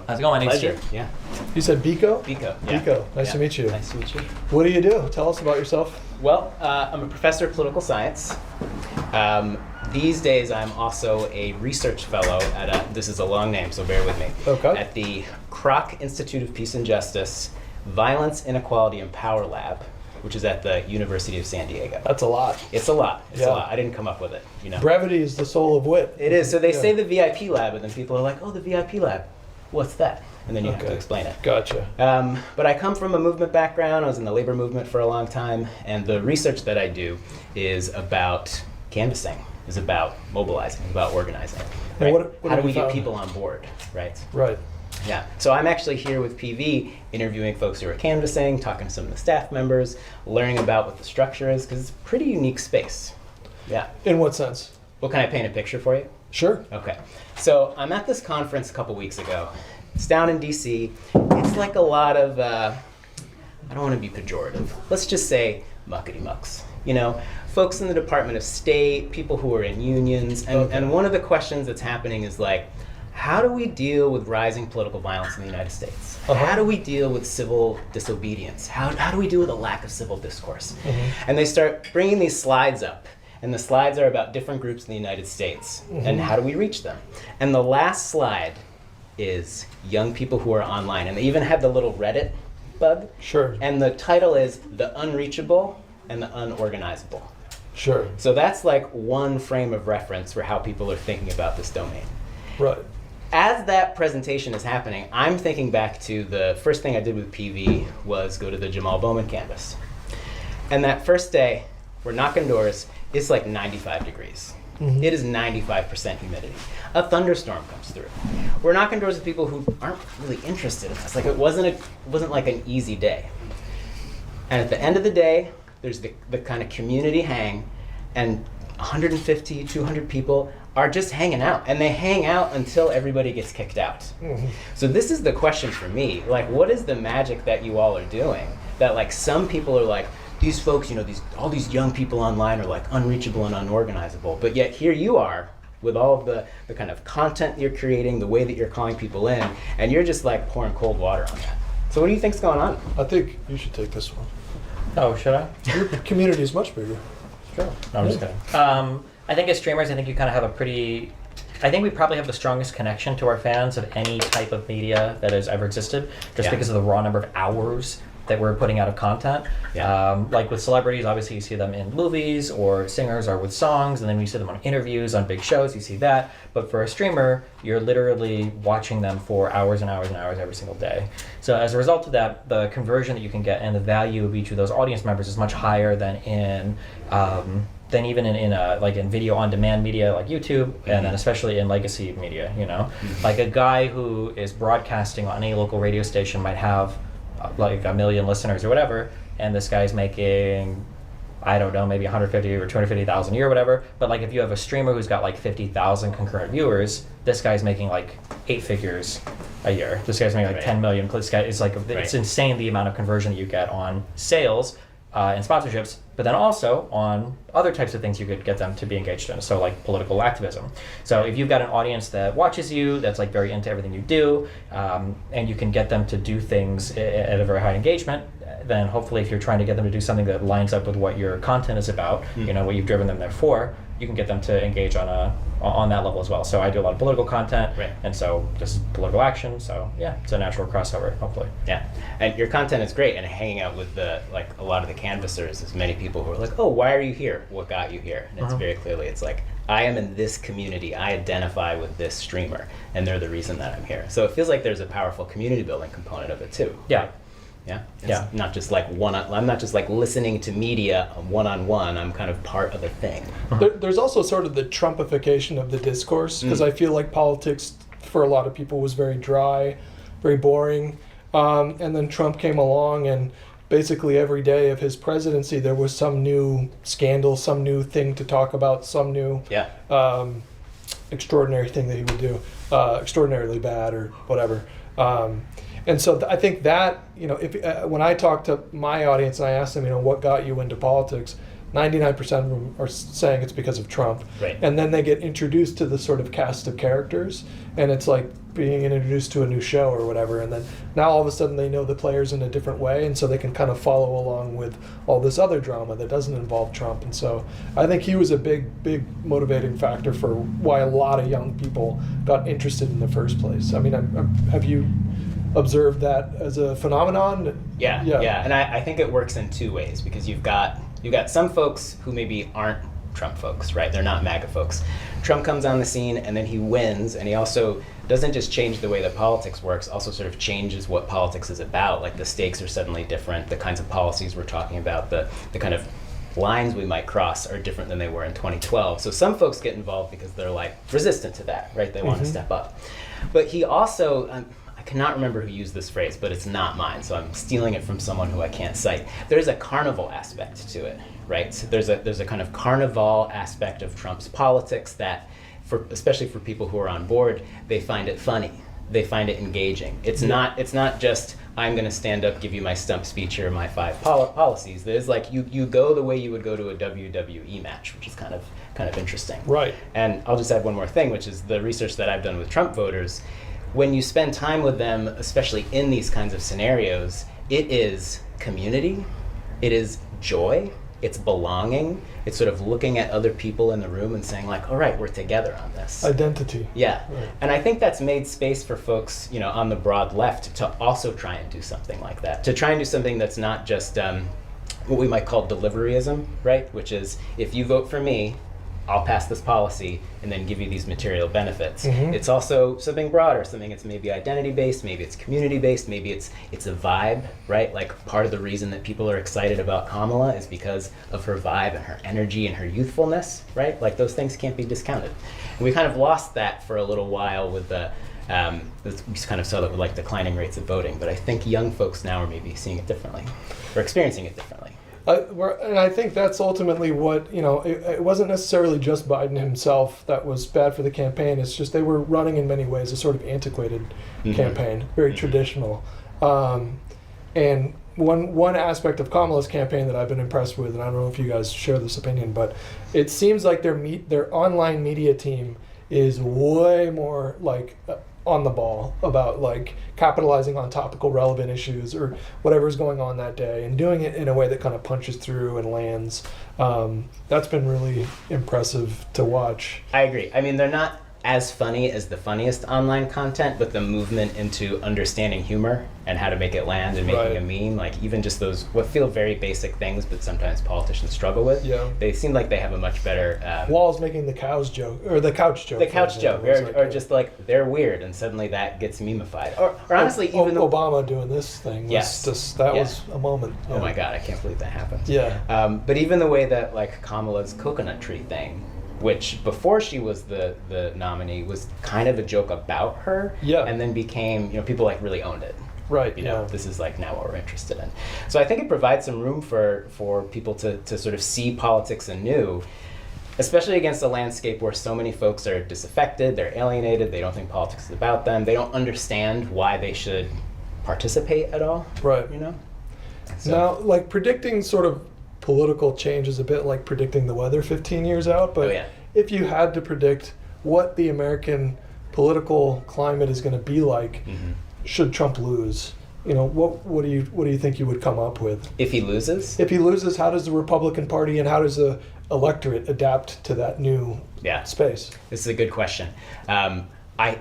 How's it going? My name's Pleasure. Steve. Yeah. You said Biko? Biko. Yeah. Biko. Nice to meet you. Nice to meet you. What do you do? Tell us about yourself. Well, I'm a professor of political science. These days, I'm also a research fellow at this is a long name, so bear with me. Okay. At the Kroc Institute of Peace and Justice Violence, Inequality, and Power Lab, which is at the University of San Diego. That's a lot. It's a lot. It's a lot. I didn't come up with it, Brevity is the soul of wit. It is. So they say the VIP lab, and then people are like, oh, the VIP lab. what's that? And then you have to Okay. explain it. Gotcha. But I come from a movement background. I was in the labor movement for a long time, and the research that I do is about canvassing, is about mobilizing, about organizing. And Right? what How have do you we get found? people on board, right? Right. Yeah. So I'm actually here with PV, interviewing folks who are canvassing, talking to some of the staff members, learning about what the structure is, because it's a pretty unique space. Yeah. In what sense? Well, can I paint a picture for you? Sure. Okay. So I'm at this conference a couple weeks ago. It's down in DC. It's like a lot of, I don't want to be pejorative. Let's just say muckety mucks. You know, folks in the Department of State, people who are in unions. And one of the questions that's happening is like, how do we deal with rising political violence in the United States? How do we deal with civil disobedience? How do we deal with a lack of civil discourse? And they start bringing these slides up. And the slides are about different groups in the United States. And how do we reach them? And the last slide is young people who are online. And they even have the little Reddit bug. Sure. And the title is The Unreachable and the Unorganizable. Sure. So that's like one frame of reference for how people are thinking about this domain. Right. As that presentation is happening, I'm thinking back to the first thing I did with PV was go to the Jamal Bowman campus. And that first day, we're knocking doors, it's like 95 degrees. It is 95% humidity. A thunderstorm comes through. We're knocking doors with people who aren't really interested in this. Like it wasn't like an easy day. And at the end of the day, there's the kind of community hang, and 150, 200 people are just hanging out, and they hang out until everybody gets kicked out. So this is the question for me, like what is the magic that you all are doing that like some people are like, these folks, you know, all these young people online are like unreachable and unorganizable, but yet here you are with all of the kind of content you're creating, the way that you're calling people in, and you're just like pouring cold water on that. So what do you think's going on? I think you should take this one. Oh, should I? Your community is much bigger. Sure. No, I'm just kidding. I think as streamers, I think you kind of have I think we probably have the strongest connection to our fans of any type of media that has ever existed, just because of the raw number of hours that we're putting out of content. Like with celebrities, obviously you see them in movies, or singers are with songs, and then you see them on interviews on big shows, you see that. But for a streamer, you're literally watching them for hours and hours and hours every single day. So as a result of that, the conversion that you can get and the value of each of those audience members is much higher than even in video on demand media like YouTube, and then especially in legacy media, you know? Like a guy who is broadcasting on any local radio station might have like 1 million listeners or whatever, and this guy's making, I don't know, maybe 150 or 250,000 a year or whatever. But like if you have a streamer who's got like 50,000 concurrent viewers, this guy's making like 8 figures a year. This guy's making like 10 million. This guy is like, it's insane the amount of conversion that you get on sales and sponsorships, but then also on other types of things you could get them to be engaged in. So like political activism. So if you've got an audience that watches you, that's like very into everything you do, and you can get them to do things at a very high engagement, then hopefully if you're trying to get them to do something that lines up with what your content is about, you know, what you've driven them there for, you can get them to engage on that level as well. So I do a lot of political content, and so just political action. So yeah, it's a natural crossover, hopefully. Yeah, and your content is great, and hanging out with a lot of the canvassers is many people who are like, oh, why are you here? What got you here? And it's very clearly, it's like, I am in this community, I identify with this streamer, and they're the reason that I'm here. So it feels like there's a powerful community building component of it too. Yeah. Yeah, it's not just like I'm not just like listening to media one-on-one. I'm kind of part of a thing. There's also sort of the Trumpification of the discourse, because I feel like politics for a lot of people was very dry, very boring, and then Trump came along, and basically every day of his presidency there was some new scandal, some new thing to talk about, some new extraordinary thing that he would do, extraordinarily bad or whatever. And so I think that, you know, if when I talk to my audience and I ask them, you know, what got you into politics, 99% of them are saying it's because of Trump. Right. And then they get introduced to the sort of cast of characters, and it's like being introduced to a new show or whatever. And then now all of a sudden they know the players in a different way, and so they can kind of follow along with all this other drama that doesn't involve Trump. And so I think he was a big motivating factor for why a lot of young people got interested in the first place. I mean, have you observed that as a phenomenon? Yeah. And I think it works in two ways, because you've got some folks who maybe aren't Trump folks, right? They're not MAGA folks. Trump comes on the scene and then he wins, and he also doesn't just change the way that politics works, also sort of changes what politics is about. Like the stakes are suddenly different, the kinds of policies we're talking about, the kind of lines we might cross are different than they were in 2012. So some folks get involved because they're like resistant to that, right? They want to step up. But he also, I cannot remember who used this phrase, but it's not mine, so I'm stealing it from someone who I can't cite. There's a carnival aspect to it, right? So there's a kind of carnival aspect of Trump's politics that, especially for people who are on board, they find it funny. They find it engaging. It's not just, I'm going to stand up, give you my stump speech or my 5 policies. There's like, you go the way you would go to a WWE match, which is kind of interesting. Right. And I'll just add one more thing, which is the research that I've done with Trump voters. When you spend time with them, especially in these kinds of scenarios, it is community, it is joy, it's belonging, it's sort of looking at other people in the room and saying like, all right, we're together on this. Identity. Yeah, Right. and I think that's made space for folks, on the broad left to also try and do something like that, to try and do something that's not just what we might call deliveryism, right? Which is, if you vote for me, I'll pass this policy and then give you these material benefits. It's also something broader, something that's maybe identity-based, maybe it's community-based, maybe it's a vibe, right? Like part of the reason that people are excited about Kamala is because of her vibe and her energy and her youthfulness, right? Like those things can't be discounted. And we kind of lost that for a little while with we kind of saw that with like declining rates of voting, but I think young folks now are maybe seeing it differently, or experiencing it differently. And I think that's ultimately what, it wasn't necessarily just Biden himself that was bad for the campaign. It's just they were running in many ways a sort of antiquated campaign, very traditional. And one aspect of Kamala's campaign that I've been impressed with, and I don't know if you guys share this opinion, but it seems like their online media team is way more like on the ball about like capitalizing on topical relevant issues or whatever's going on that day and doing it in a way that kind of punches through and lands. That's been really impressive to watch. I agree. I mean, they're not as funny as the funniest online content, but the movement into understanding humor and how to make it land and making a meme, like even just those what feel very basic things, but sometimes politicians struggle with. Yeah. They seem like they have a much better. Wall's making the cows joke or the couch joke. The couch joke, example, or just like they're weird, and suddenly that gets memeified. Or honestly, even though Obama doing this thing was was a moment. Oh my God, I can't believe that happened. Yeah. But even the way that like Kamala's coconut tree thing, which before she was the nominee was kind of a joke about her, and then became, people like really owned it. Right. This is like now what we're interested in. So I think it provides some room for people to sort of see politics anew, especially against a landscape where so many folks are disaffected, they're alienated, they don't think politics is about them, they don't understand why they should participate at all. Right. So. Now, like predicting sort of political change is a bit like predicting the weather 15 years out, but if you had to predict what the American political climate is going to be like should Trump lose, what do you think you would come up with? If he loses? If he loses, how does the Republican Party and how does the electorate adapt to that new space? This is a good question. I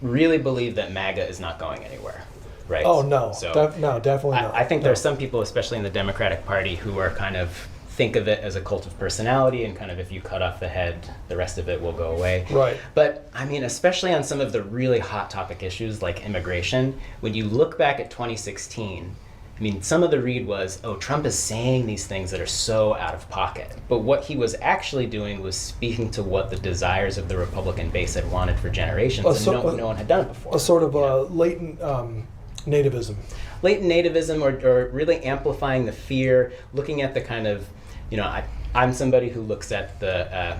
really believe that MAGA is not going anywhere. Right. Oh no! So no, definitely not. I think there are some people, especially in the Democratic Party, who are kind of think of it as a cult of personality, and kind of if you cut off the head, the rest of it will go away. Right. But I mean, especially on some of the really hot topic issues like immigration, when you look back at 2016, I mean, some of the read was, oh, Trump is saying these things that are so out of pocket. But what he was actually doing was speaking to what the desires of the Republican base had wanted for generations, and no one had done it before. A sort of latent nativism. Latent nativism, or really amplifying the fear, looking at the kind of, I'm somebody who looks at the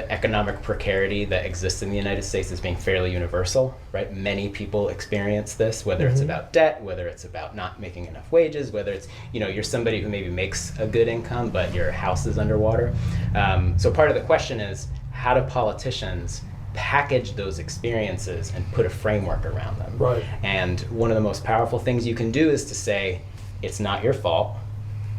economic precarity that exists in the United States as being fairly universal, right? Many people experience this, whether it's about debt, whether it's about not making enough wages, whether it's, you're somebody who maybe makes a good income, but your house is underwater. So part of the question is, how do politicians package those experiences and put a framework around them? Right. And one of the most powerful things you can do is to say, it's not your fault,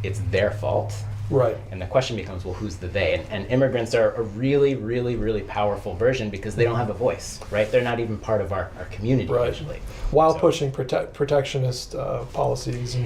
it's their fault. Right. And the question becomes, well, who's the they? And immigrants are a really, really, really powerful version because they don't have a voice, right? They're not even part of our community usually. While pushing protectionist policies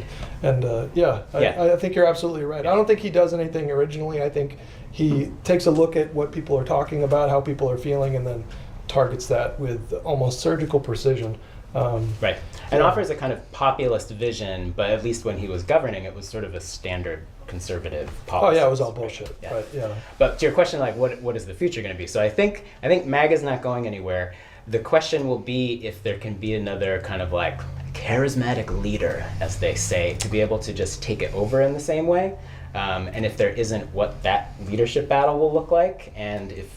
I think you're absolutely right. I don't think he does anything originally. I think he takes a look at what people are talking about, how people are feeling, and then targets that with almost surgical precision. Right. And Yeah. offers a kind of populist vision, but at least when he was governing, it was sort of a standard conservative Oh policy. yeah, it was all bullshit. Yeah. But yeah. But to your question, like, what is the future going to be? So I think MAGA's not going anywhere. The question will be if there can be another kind of like charismatic leader, as they say, to be able to just take it over in the same way. And if there isn't, what that leadership battle will look like, and if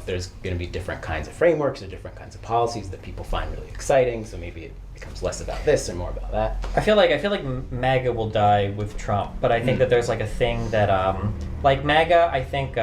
there's going to be different kinds of frameworks or different kinds of policies that people find really exciting. So maybe it becomes less about this and more about that. I feel like MAGA will die with Trump, but I think that there's like a thing that like MAGA, I think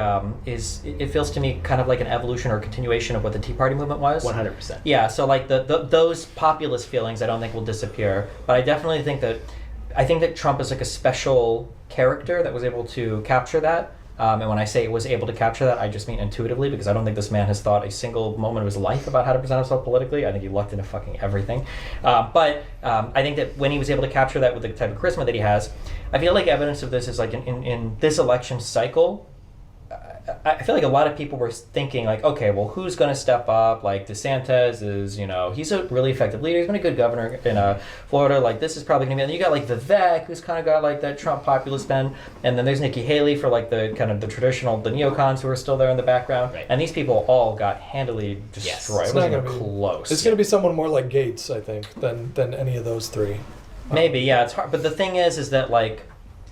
it feels to me kind of like an evolution or continuation of what the Tea Party movement was. 100%. Yeah, so like those populist feelings I don't think will disappear, but I definitely think that Trump is like a special character that was able to capture that. And when I say was able to capture that, I just mean intuitively, because I don't think this man has thought a single moment of his life about how to present himself politically. I think he lucked into fucking everything. But I think that when he was able to capture that with the type of charisma that he has, I feel like evidence of this is like in this election cycle, I feel like a lot of people were thinking like, okay, well, who's going to step up? Like DeSantis is, he's a really effective leader. He's been a good governor in Florida. Like this is probably going to be. And you got like Vivek, who's kind of got like that Trump populist bend, and then there's Nikki Haley for like the kind of the traditional, the neocons who are still there in the background. Right. And these people all got handily destroyed. It's It not wasn't gonna even be- close. It's going to be someone more like Gates, I think, than any of those three. Maybe, yeah, it's hard. But the thing is that like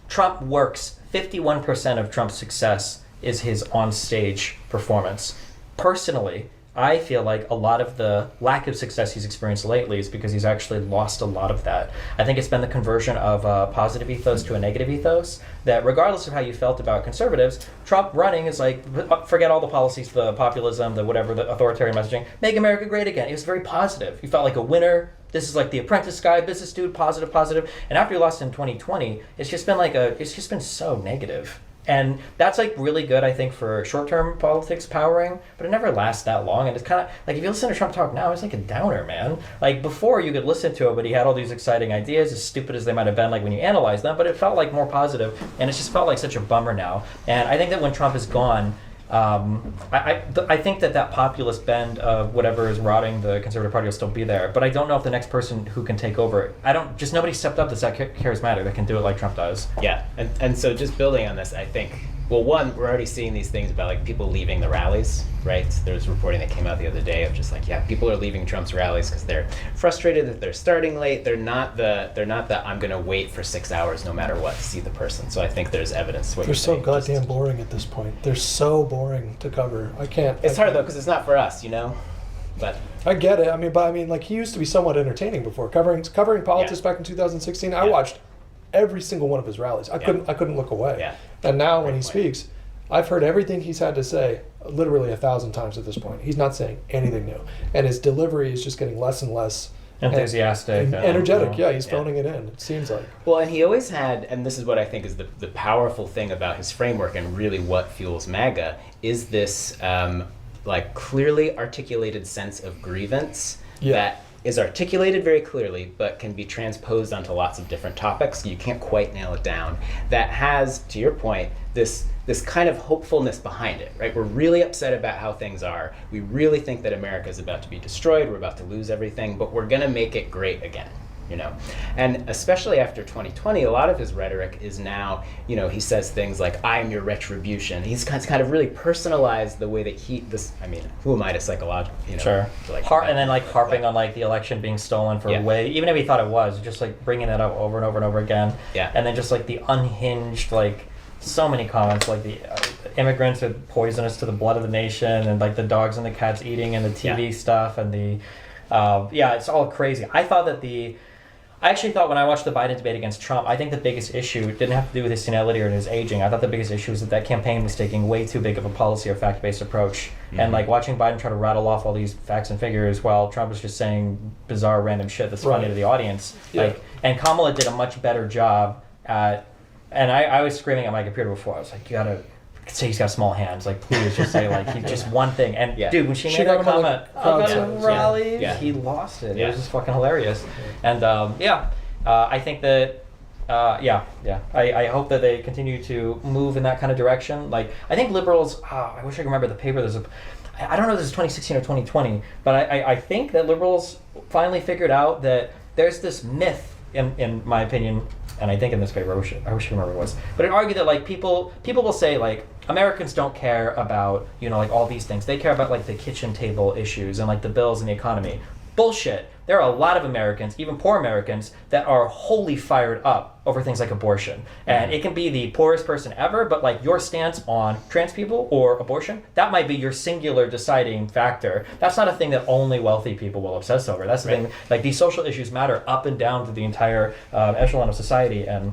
Trump works. 51% of Trump's success is his on-stage performance. Personally, I feel like a lot of the lack of success he's experienced lately is because he's actually lost a lot of that. I think it's been the conversion of a positive ethos to a negative ethos, that regardless of how you felt about conservatives, Trump running is like, forget all the policies, the populism, the whatever, the authoritarian messaging, make America great again. It was very positive. He felt like a winner. This is like the apprentice guy, business dude, positive. And after he lost in 2020, it's just been so negative. And that's like really good, I think, for short-term politics powering, but it never lasts that long. And it's kind of like if you listen to Trump talk now, it's like a downer, man. Like before you could listen to it, but he had all these exciting ideas, as stupid as they might have been, like when you analyze them, but it felt like more positive, and it just felt like such a bummer now. And I think that when Trump is gone, I think that populist bend of whatever is rotting the Conservative Party will still be there, but I don't know if the next person who can take over, nobody stepped up that's that charismatic that can do it like Trump does. Yeah, and so just building on this, I think, well, one, we're already seeing these things about like people leaving the rallies, right? There's reporting that came out the other day of just like, yeah, people are leaving Trump's rallies because they're frustrated that they're starting late. They're not the I'm going to wait for 6 hours no matter what to see the person. So I think there's evidence. They're so goddamn boring at this point. They're so boring to cover. I can't. It's hard though because it's not for us, But I get it. I mean, like he used to be somewhat entertaining before covering politics back in 2016. I watched every single one of his rallies. I couldn't look away. Yeah. And now when he speaks, I've heard everything he's had to say literally 1,000 times at this point. He's not saying anything new, and his delivery is just getting less and less Enthusiastic. and energetic. Yeah, he's phoning it in. It seems like. Well, and he always had, and this is what I think is the powerful thing about his framework and really what fuels MAGA, is this like clearly articulated sense of grievance that is articulated very clearly, but can be transposed onto lots of different topics. You can't quite nail it down. That has, to your point, this kind of hopefulness behind it, right? We're really upset about how things are. We really think that America is about to be destroyed. We're about to lose everything, but we're going to make it great again. And especially after 2020, a lot of his rhetoric is now, he says things like, I'm your retribution. He's kind of really personalized the way that who am I to psychologically, Sure. To like, and then like harping on like the election being stolen for even if he thought it was, just like bringing that up over and over and over again. Yeah. And then just like the unhinged, like so many comments, like the immigrants are poisonous to the blood of the nation, and like the dogs and the cats eating, and the TV stuff, and the, it's all crazy. I actually thought when I watched the Biden debate against Trump, I think the biggest issue didn't have to do with his senility or his aging. I thought the biggest issue was that campaign was taking way too big of a policy or fact-based approach. Mm-hmm. And like watching Biden try to rattle off all these facts and figures while Trump was just saying bizarre random shit that's funny to the audience. Yeah. And Kamala did a much better job at, and I was screaming at my computer before. I was like, you gotta say he's got small hands. Like, please just say like he's just one thing. And dude, when she made that comment about rallies, he lost it. It was just fucking hilarious. And I think that I hope that they continue to move in that kind of direction. Like, I think liberals. I wish I could remember the paper. I don't know if this is 2016 or 2020, but I think that liberals finally figured out that there's this myth, in my opinion, and I think in this paper, I wish I remember what it was, but it argued that like people will say like Americans don't care about, you know, like all these things. They care about like the kitchen table issues and like the bills and the economy. Bullshit. There are a lot of Americans, even poor Americans, that are wholly fired up over things like abortion. And it can be the poorest person ever, but like your stance on trans people or abortion, that might be your singular deciding factor. That's not a thing that only wealthy people will obsess over. That's the thing. Like these social issues matter up and down through the entire echelon of society. And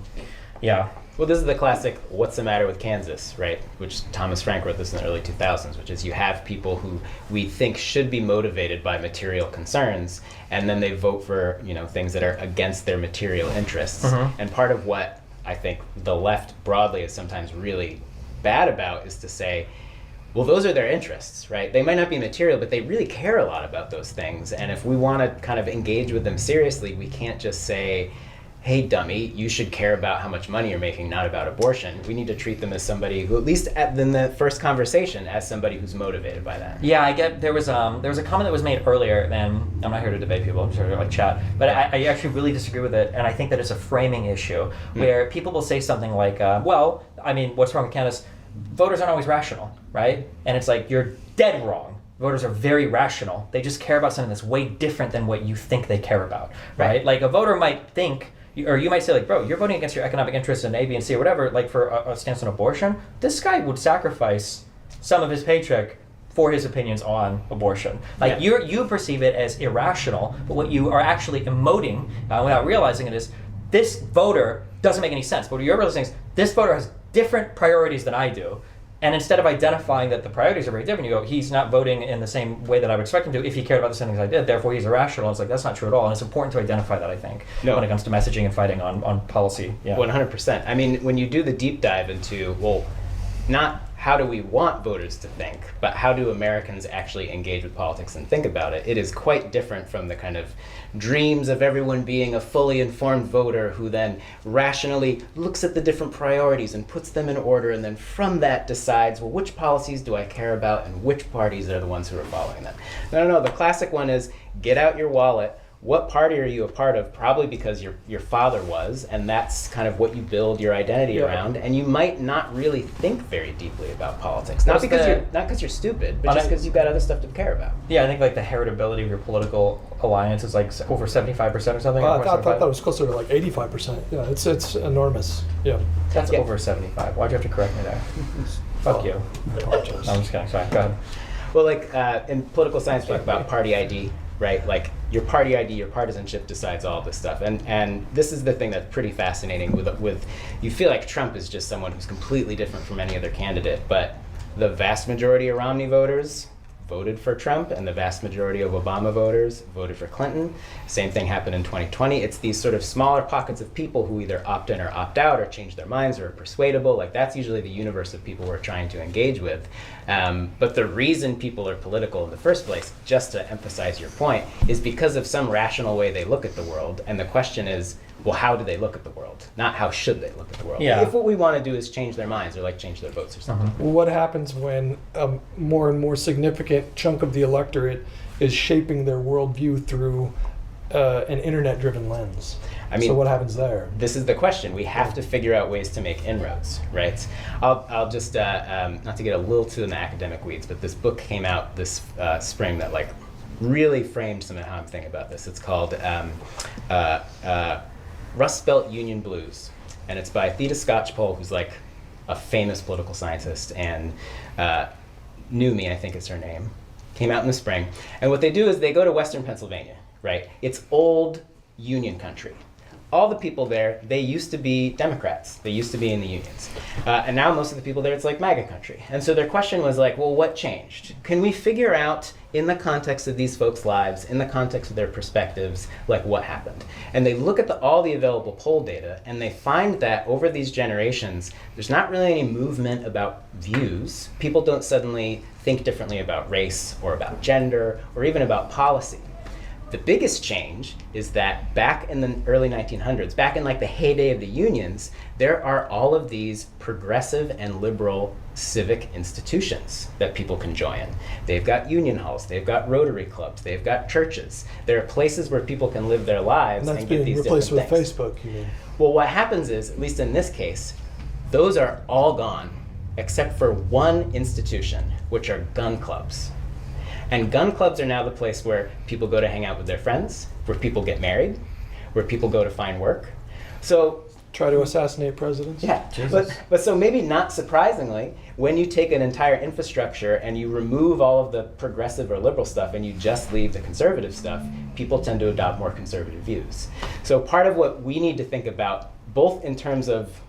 yeah. Well, this is the classic "what's the matter with Kansas," right? Which Thomas Frank wrote this in the early 2000s, which is you have people who we think should be motivated by material concerns, and then they vote for, you know, things that are against their material interests. And part of what I think the left broadly is sometimes really bad about is to say, well, those are their interests, right? They might not be material, but they really care a lot about those things. And if we want to kind of engage with them seriously, we can't just say, hey, dummy, you should care about how much money you're making, not about abortion. We need to treat them as somebody who, at least in the first conversation, as somebody who's motivated by that. Yeah, I get there was a comment that was made earlier, and I'm not here to debate people, I'm just here to like chat, but I actually really disagree with it, and I think that it's a framing issue where people will say something like, well, I mean, what's wrong with Candace? Voters aren't always rational, right? And it's like, you're dead wrong. Voters are very rational. They just care about something that's way different than what you think they care about, right? Like a voter might think, or you might say like, bro, you're voting against your economic interests in A, B, and C, or whatever, like for a stance on abortion. This guy would sacrifice some of his paycheck for his opinions on abortion. Like you perceive it as irrational, but what you are actually emoting without realizing it is, this voter doesn't make any sense. But what you're realizing is, this voter has different priorities than I do. And instead of identifying that the priorities are very different, you go, he's not voting in the same way that I would expect him to if he cared about the same things I did, therefore he's irrational. It's like, that's not true at all. And it's important to identify that, I think, when it comes to messaging and fighting on policy. Yeah. 100%. I mean, when you do the deep dive into, well, not how do we want voters to think, but how do Americans actually engage with politics and think about it, it is quite different from the kind of dreams of everyone being a fully informed voter who then rationally looks at the different priorities and puts them in order, and then from that decides, well, which policies do I care about and which parties are the ones who are following them. No, the classic one is get out your wallet. What party are you a part of? Probably because your father was, and that's kind of what you build your identity around. And you might not really think very deeply about politics, not because you're stupid, but just because you've got other stuff to care about. Yeah, I think like the heritability of your political alliance is like over 75% or something. I thought that was closer to like 85%. Yeah, it's enormous. Yeah, that's over 75. Why'd you have to correct me there? Fuck you. No, I'm just kidding. Sorry. Go ahead. Well, like in political science, we talk about party ID. Right, like your party ID, your partisanship decides all this stuff, and this is the thing that's pretty fascinating. With you feel like Trump is just someone who's completely different from any other candidate, but the vast majority of Romney voters voted for Trump, and the vast majority of Obama voters voted for Clinton. Same thing happened in 2020. It's these sort of smaller pockets of people who either opt in or opt out, or change their minds, or are persuadable. Like that's usually the universe of people we're trying to engage with. But the reason people are political in the first place, just to emphasize your point, is because of some rational way they look at the world. And the question is, well, how do they look at the world? Not how should they look at the world. Yeah. If what we want to do is change their minds or like change their votes or something. Well, what happens when a more and more significant chunk of the electorate is shaping their worldview through an internet-driven lens? I mean, so what happens there? This is the question. We have to figure out ways to make inroads, right? I'll just, not to get a little too in the academic weeds, but this book came out this spring that like really framed some of how I'm thinking about this. It's called Rust Belt Union Blues, and it's by Theda Skocpol, who's like a famous political scientist, and Numi, I think is her name, came out in the spring. And what they do is they go to Western Pennsylvania, right? It's old Union country. All the people there, they used to be Democrats. They used to be in the unions. And now most of the people there, it's like MAGA country. And so their question was like, well, what changed? Can we figure out, in the context of these folks' lives, in the context of their perspectives, like what happened? And they look at all the available poll data, and they find that over these generations, there's not really any movement about views. People don't suddenly think differently about race or about gender or even about policy. The biggest change is that back in the early 1900s, back in like the heyday of the unions, there are all of these progressive and liberal civic institutions that people can join. They've got union halls, they've got Rotary clubs, they've got churches. There are places where people can live their lives And and, that's get being these replaced with different things. Facebook, you mean? Well, what happens is, at least in this case, those are all gone except for one institution, which are gun clubs. And gun clubs are now the place where people go to hang out with their friends, where people get married, where people go to find work. So Try to assassinate presidents? yeah, Jesus. but so maybe not surprisingly, when you take an entire infrastructure and you remove all of the progressive or liberal stuff and you just leave the conservative stuff, people tend to adopt more conservative views. So part of what we need to think about, both in terms of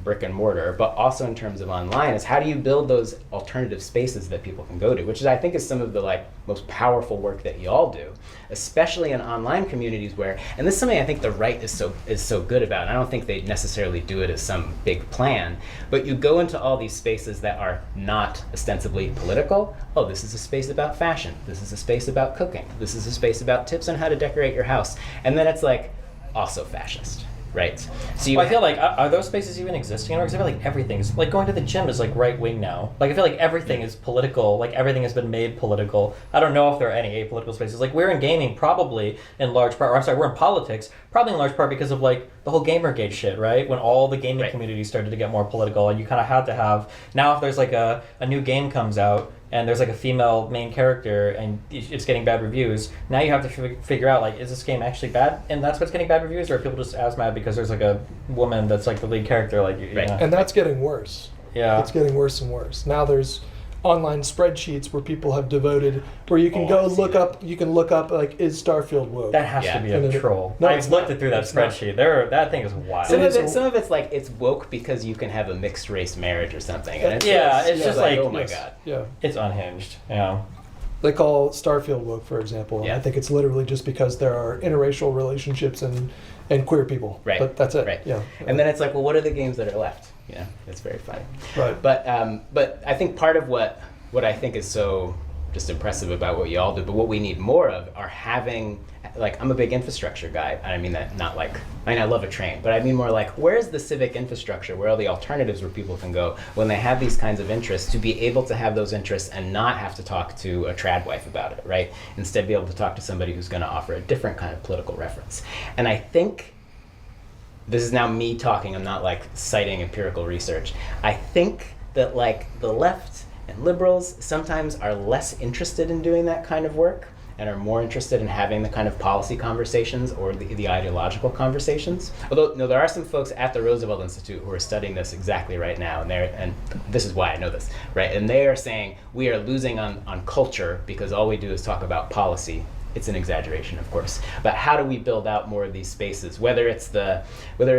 brick and mortar, but also in terms of online, is how do you build those alternative spaces that people can go to, which is, I think, is some of the like most powerful work that you all do, especially in online communities where, and this is something I think the right is so good about, and I don't think they necessarily do it as some big plan, but you go into all these spaces that are not ostensibly political. Oh, this is a space about fashion. This is a space about cooking. This is a space about tips on how to decorate your house. And then it's like, also fascist. Right. So Well, I feel like are those spaces even existing anymore? Because I feel like everything's like going to the gym is like right wing now. Like I feel like everything is political. Like everything has been made political. I don't know if there are any apolitical spaces. Like we're in gaming probably in large part. Or I'm sorry, we're in politics probably in large part because of like the whole Gamergate shit, right? When all the gaming Right. community started to get more political, and you kind of had to have now if there's like a new game comes out. And there's like a female main character and it's getting bad reviews. Now you have to figure out, like, is this game actually bad? And that's what's getting bad reviews? Or are people just as mad because there's like a woman that's like the lead character? Like, you Right. know? And that's getting worse. Yeah. It's getting worse and worse. Now there's online spreadsheets where people have devoted, where you can I've seen you can look up, like, is Starfield woke? That has Yeah. to be And a it- troll. No, I've it's looked not. through that It's not. spreadsheet. That thing is wild. Some It of is some of it's like it's woke because you can have a mixed race marriage or something. And it's Yeah, it's just like- oh my Yes. god. Yeah. It's unhinged. Yeah. They call Starfield woke, for example. And Yeah. I think it's literally just because there are interracial relationships and queer people. Right. But that's it. Right. Yeah. And then it's like, well, what are the games that are left? You know, it's very funny. Right. But I think part of what I think is so just impressive about what you all do, but what we need more of are having, like, I'm a big infrastructure guy. And I mean that not like, I mean, I love a train, but I mean more like, where's the civic infrastructure? Where are the alternatives where people can go when they have these kinds of interests, to be able to have those interests and not have to talk to a trad wife about it, right? Instead be able to talk to somebody who's going to offer a different kind of political reference. And I think, this is now me talking, I'm not like citing empirical research. I think that like the left and liberals sometimes are less interested in doing that kind of work and are more interested in having the kind of policy conversations or the ideological conversations. Although, no, there are some folks at the Roosevelt Institute who are studying this exactly right now, and this is why I know this, right? And they are saying we are losing on culture because all we do is talk about policy. It's an exaggeration, of course, but how do we build out more of these spaces? Whether it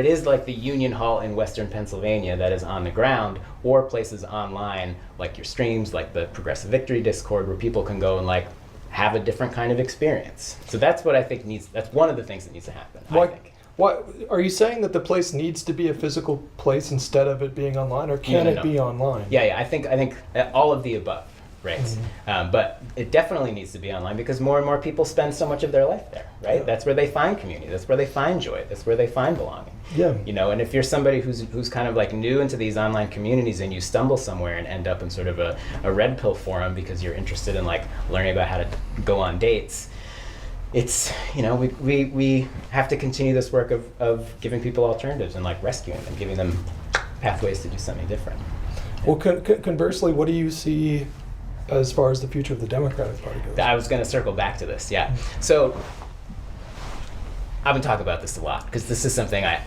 is like the Union Hall in Western Pennsylvania that is on the ground, or places online like your streams, like the Progressive Victory Discord, where people can go and like have a different kind of experience. So that's what I think that's one of the things that needs to happen, I think. What are you saying, that the place needs to be a physical place instead of it being online, or can No, it no. be online? Yeah, I think all of the above, right? Mm-hmm. But it definitely needs to be online because more and more people spend so much of their life there, right? Yeah. That's where they find community. That's where they find joy. That's where they find belonging. Yeah. You know, and if you're somebody who's kind of like new into these online communities and you stumble somewhere and end up in sort of a red pill forum because you're interested in like learning about how to go on dates, it's, you know, we have to continue this work of giving people alternatives and like rescuing them, giving them pathways to do something different. Well, conversely, what do you see as far as the future of the Democratic Party goes? I was going to circle back to this, yeah. So I've been talking about this a lot because this is something I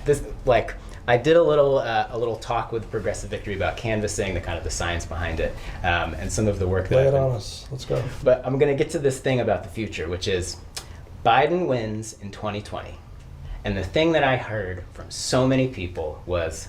did a little talk with Progressive Victory about canvassing, the science behind it, and some of the work that Lay I've it been. on us. Let's go. But I'm going to get to this thing about the future, which is Biden wins in 2020, and the thing that I heard from so many people was,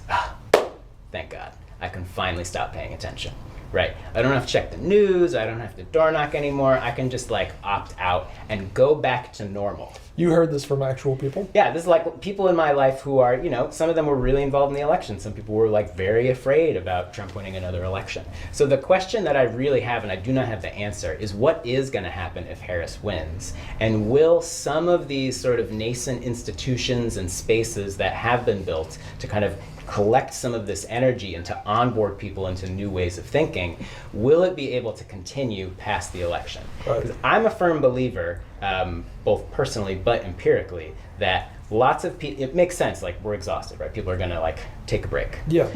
thank God, I can finally stop paying attention. Right. I don't have to check the news. I don't have to door knock anymore. I can just like opt out and go back to normal. You heard this from actual people? Yeah, this is like people in my life who are, some of them were really involved in the election. Some people were like very afraid about Trump winning another election. So the question that I really have, and I do not have the answer, is what is going to happen if Harris wins? And will some of these sort of nascent institutions and spaces that have been built to kind of collect some of this energy and to onboard people into new ways of thinking, will it be able to continue past the election? Right. Because I'm a firm believer, both personally but empirically, that lots of people, it makes sense, like we're exhausted, right? People are gonna like take a break. Yeah.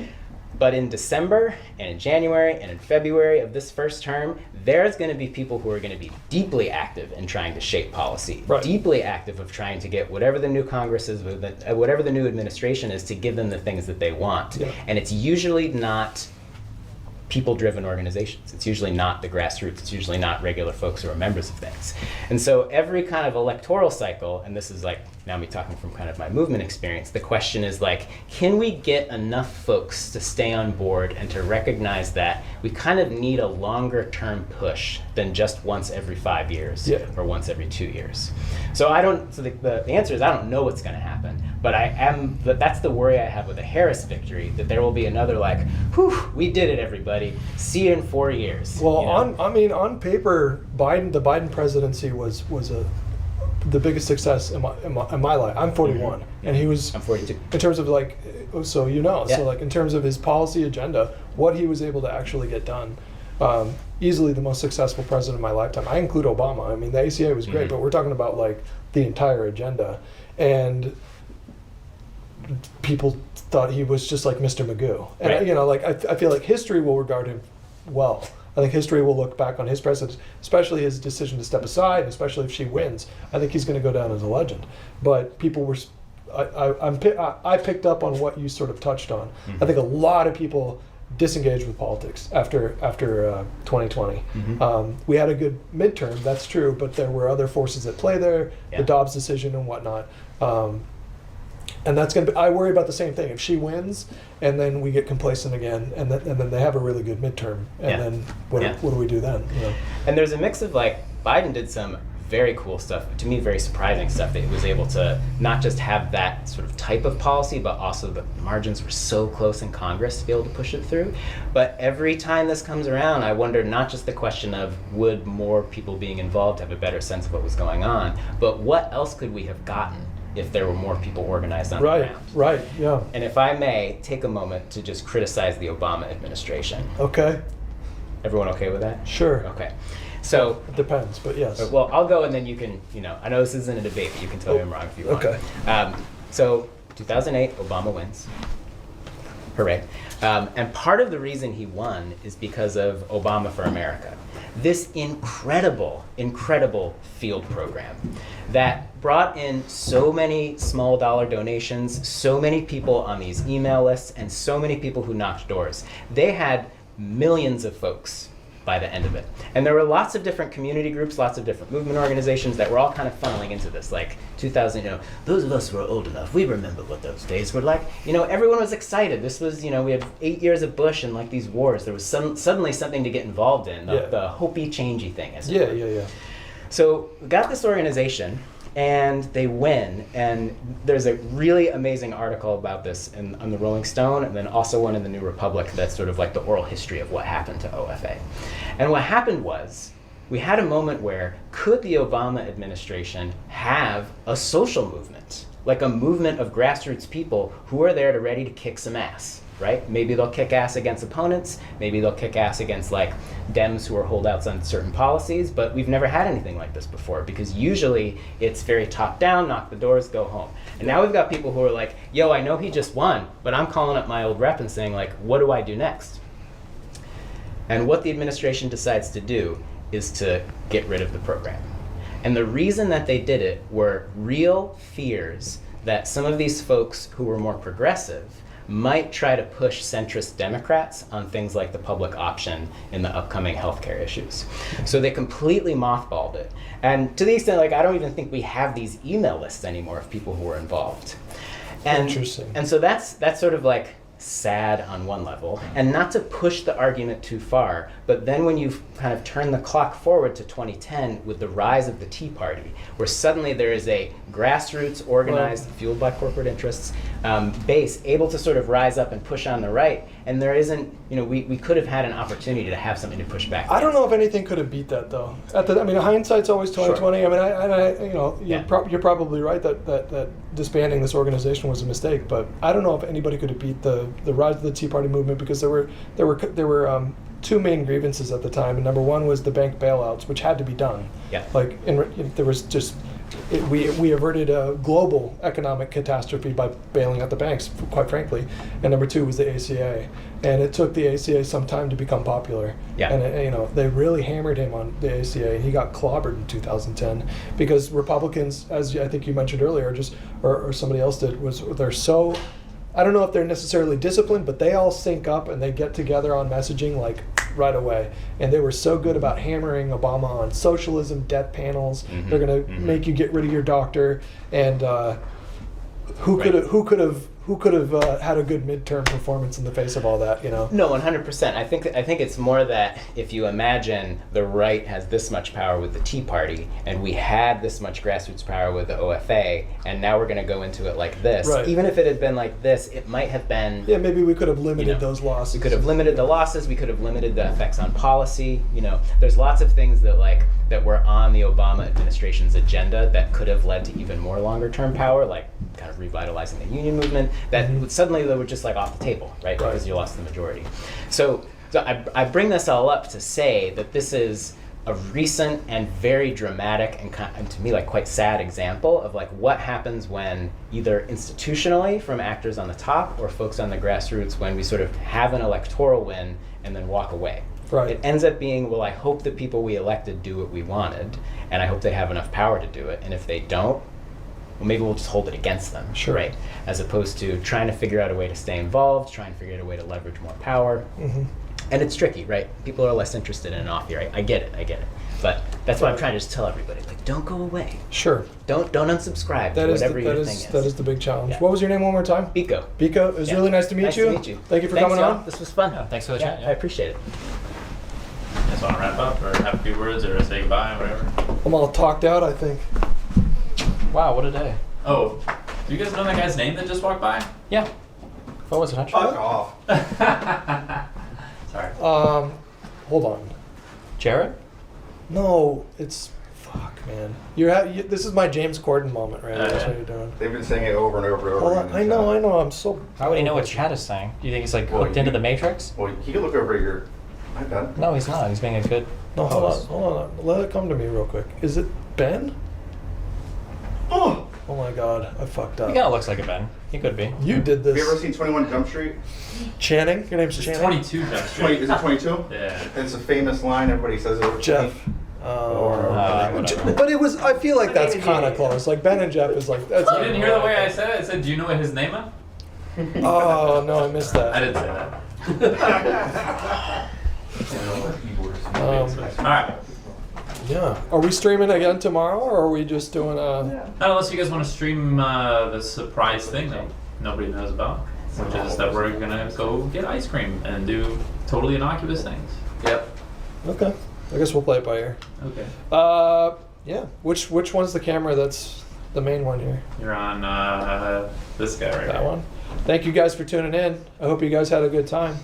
But in December and in January and in February of this first term, there's going to be people who are going to be deeply active in trying to shape policy, right. deeply active of trying to get whatever the new Congress is, whatever the new administration is, to give them the things that they want. Yeah. And it's usually not people-driven organizations. It's usually not the grassroots. It's usually not regular folks who are members of things. And so every kind of electoral cycle, and this is like now me talking from kind of my movement experience, the question is like, can we get enough folks to stay on board and to recognize that we kind of need a longer-term push than just once every 5 years or once every 2 years? So the answer is I don't know what's going to happen, but that's the worry I have with a Harris victory, that there will be another like, whew, we did it, everybody. See you in 4 years. Well, on paper, the Biden presidency was the biggest success in my life. I'm 41, and he was. I'm 42. In terms of like, so like in terms of his policy agenda, what he was able to actually get done, easily the most successful president of my lifetime. I include Obama. I mean, the ACA was great, but we're talking about like the entire agenda, and people thought he was just like Mr. Magoo. And Right. I feel like history will regard him well. I think history will look back on his presidency, especially his decision to step aside, especially if she wins. I think he's going to go down as a legend. But people were, I picked up on what you sort of touched on. I think a lot of people disengaged with politics after 2020. We had a good midterm, that's true, but there were other forces at play there, the Dobbs decision and whatnot. And that's going to be, I worry about the same thing. If she wins and then we get complacent again and then they have a really good midterm, and then what do we do then? And there's a mix of like, Biden did some very cool stuff, to me very surprising stuff, that he was able to not just have that sort of type of policy, but also the margins were so close in Congress to be able to push it through. But every time this comes around, I wonder not just the question of would more people being involved have a better sense of what was going on, but what else could we have gotten if there were more people organized on the ground. Right, yeah. And if I may take a moment to just criticize the Obama administration. Okay. Everyone okay with that? Sure. Okay. So it depends, but yes. Well, I'll go and then you can, I know this isn't a debate, but you can tell me I'm wrong if you want. Okay. So 2008, Obama wins. Hooray. And part of the reason he won is because of Obama for America. This incredible, incredible field program that brought in so many small dollar donations, so many people on these email lists, and so many people who knocked doors. They had millions of folks by the end of it. And there were lots of different community groups, lots of different movement organizations that were all kind of funneling into this. Like 2000, those of us who are old enough, we remember what those days were like. Everyone was excited. This was, we had 8 years of Bush and like these wars. There was suddenly something to get involved in, the hopey, changey thing. Yeah. So we got this organization, and they win. And there's a really amazing article about this on the Rolling Stone, and then also one in the New Republic that's sort of like the oral history of what happened to OFA. And what happened was, we had a moment where, could the Obama administration have a social movement? Like a movement of grassroots people who are there ready to kick some ass, right? Maybe they'll kick ass against opponents, maybe they'll kick ass against like Dems who are holdouts on certain policies, but we've never had anything like this before, because usually it's very top down, knock the doors, go home. And now we've got people who are like, yo, I know he just won, but I'm calling up my old rep and saying like, what do I do next? And what the administration decides to do is to get rid of the program. And the reason that they did it were real fears that some of these folks who were more progressive might try to push centrist Democrats on things like the public option in the upcoming healthcare issues. So they completely mothballed it. And to the extent, like, I don't even think we have these email lists anymore of people who were involved. And, Interesting. And so that's sort of like sad on one level, and not to push the argument too far, but then when you kind of turn the clock forward to 2010 with the rise of the Tea Party, where suddenly there is a grassroots, organized, fueled by corporate interests, base able to sort of rise up and push on the right, and there isn't, we could have had an opportunity to have something to push back I don't against. know if anything could have beat that though. Hindsight's always 2020. Sure. You're probably right that disbanding this organization was a mistake, but I don't know if anybody could have beat the rise of the Tea Party movement, because there were two main grievances at the time, and number one was the bank bailouts, which had to be done. Yeah. There was just we averted a global economic catastrophe by bailing out the banks, quite frankly. And number two was the ACA, and it took the ACA some time to become popular. Yeah. And they really hammered him on the ACA, and he got clobbered in 2010 because Republicans, as I think you mentioned earlier, or somebody else did, they're so. I don't know if they're necessarily disciplined, but they all sync up and they get together on messaging like right away. And they were so good about hammering Obama on socialism, death panels. Mm-hmm. They're going to make you get rid of your doctor. And who could have had a good midterm performance in the face of all that? No, 100%. I think it's more that if you imagine the right has this much power with the Tea Party, and we had this much grassroots power with the OFA, and now we're going to go into it like this. Right. Even if it had been like this, it might have been. Yeah, maybe we could have limited those losses. We could have limited the losses. We could have limited the effects on policy. There's lots of things that were on the Obama administration's agenda that could have led to even more longer-term power, like kind of revitalizing the union movement. That suddenly they were just like off the table, right? Because you lost the majority. So I bring this all up to say that this is a recent and very dramatic and to me like quite sad example of like what happens when either institutionally from actors on the top or folks on the grassroots when we sort of have an electoral win and then walk away. Right. It ends up being, well, I hope the people we elected do what we wanted, and I hope they have enough power to do it. And if they don't, well, maybe we'll just hold it against them, Sure. right? As opposed to trying to figure out a way to stay involved, trying to figure out a way to leverage more power. Mm-hmm. And it's tricky, right? People are less interested in an off year. I get it. But that's why I'm trying to just tell everybody, like, don't go away. Sure. Don't unsubscribe That to is whatever your thing is. that is the big challenge. Yeah. What was your name one more time? Biko. Biko. It was Yeah. really nice to meet you. Nice to meet you. Thank you for Thanks, coming y'all. on. This was fun. Thanks for the chat. I appreciate it. You guys want to wrap up or have a few words or say goodbye or whatever? I'm all talked out, I think. Wow, what a day. Oh, do you guys know that guy's name that just walked by? Yeah. What was it, Hutch? Fuck off. Sorry. Hold on. Jared? No, it's fuck, man. This is my James Corden moment, right? That's what you're doing. They've been saying it over and over and over Hold again. on. I know. I'm so. How would he know what chat is saying? Do you think he's like Well, hooked into the Matrix? Well, you can look over at your iPad. No, he's not. He's being a good No, host. hold on. Let it come to me real quick. Is it Ben? Oh! Oh my God, I fucked He up. kind of looks like a Ben. He could be. You did Have you ever this. seen 21 Jump Street? Channing? Your name's It's Channing? 22 Jump Street. Is it 22? Yeah. It's a famous line. Everybody says it. Jeff. Whatever. But it was. I feel like that's kind of close. Like Ben and Jeff is like. That's You didn't hear the way I said it? I said, do you know what his name is? Oh no, I missed that. I didn't say that. Alright. Yeah. Are we streaming again tomorrow, or are we just doing a? Not unless you guys want to stream the surprise thing that nobody knows about, which is that we're gonna go get ice cream and do totally innocuous things. Yep. Okay. I guess we'll play it by ear. Okay. Yeah. Which one's the camera that's the main one here? You're on this guy right That here. one. Thank you guys for tuning in. I hope you guys had a good time.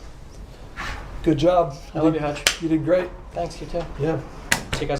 Good job. I love you, Hutch. You did great. Thanks, you too. Yeah.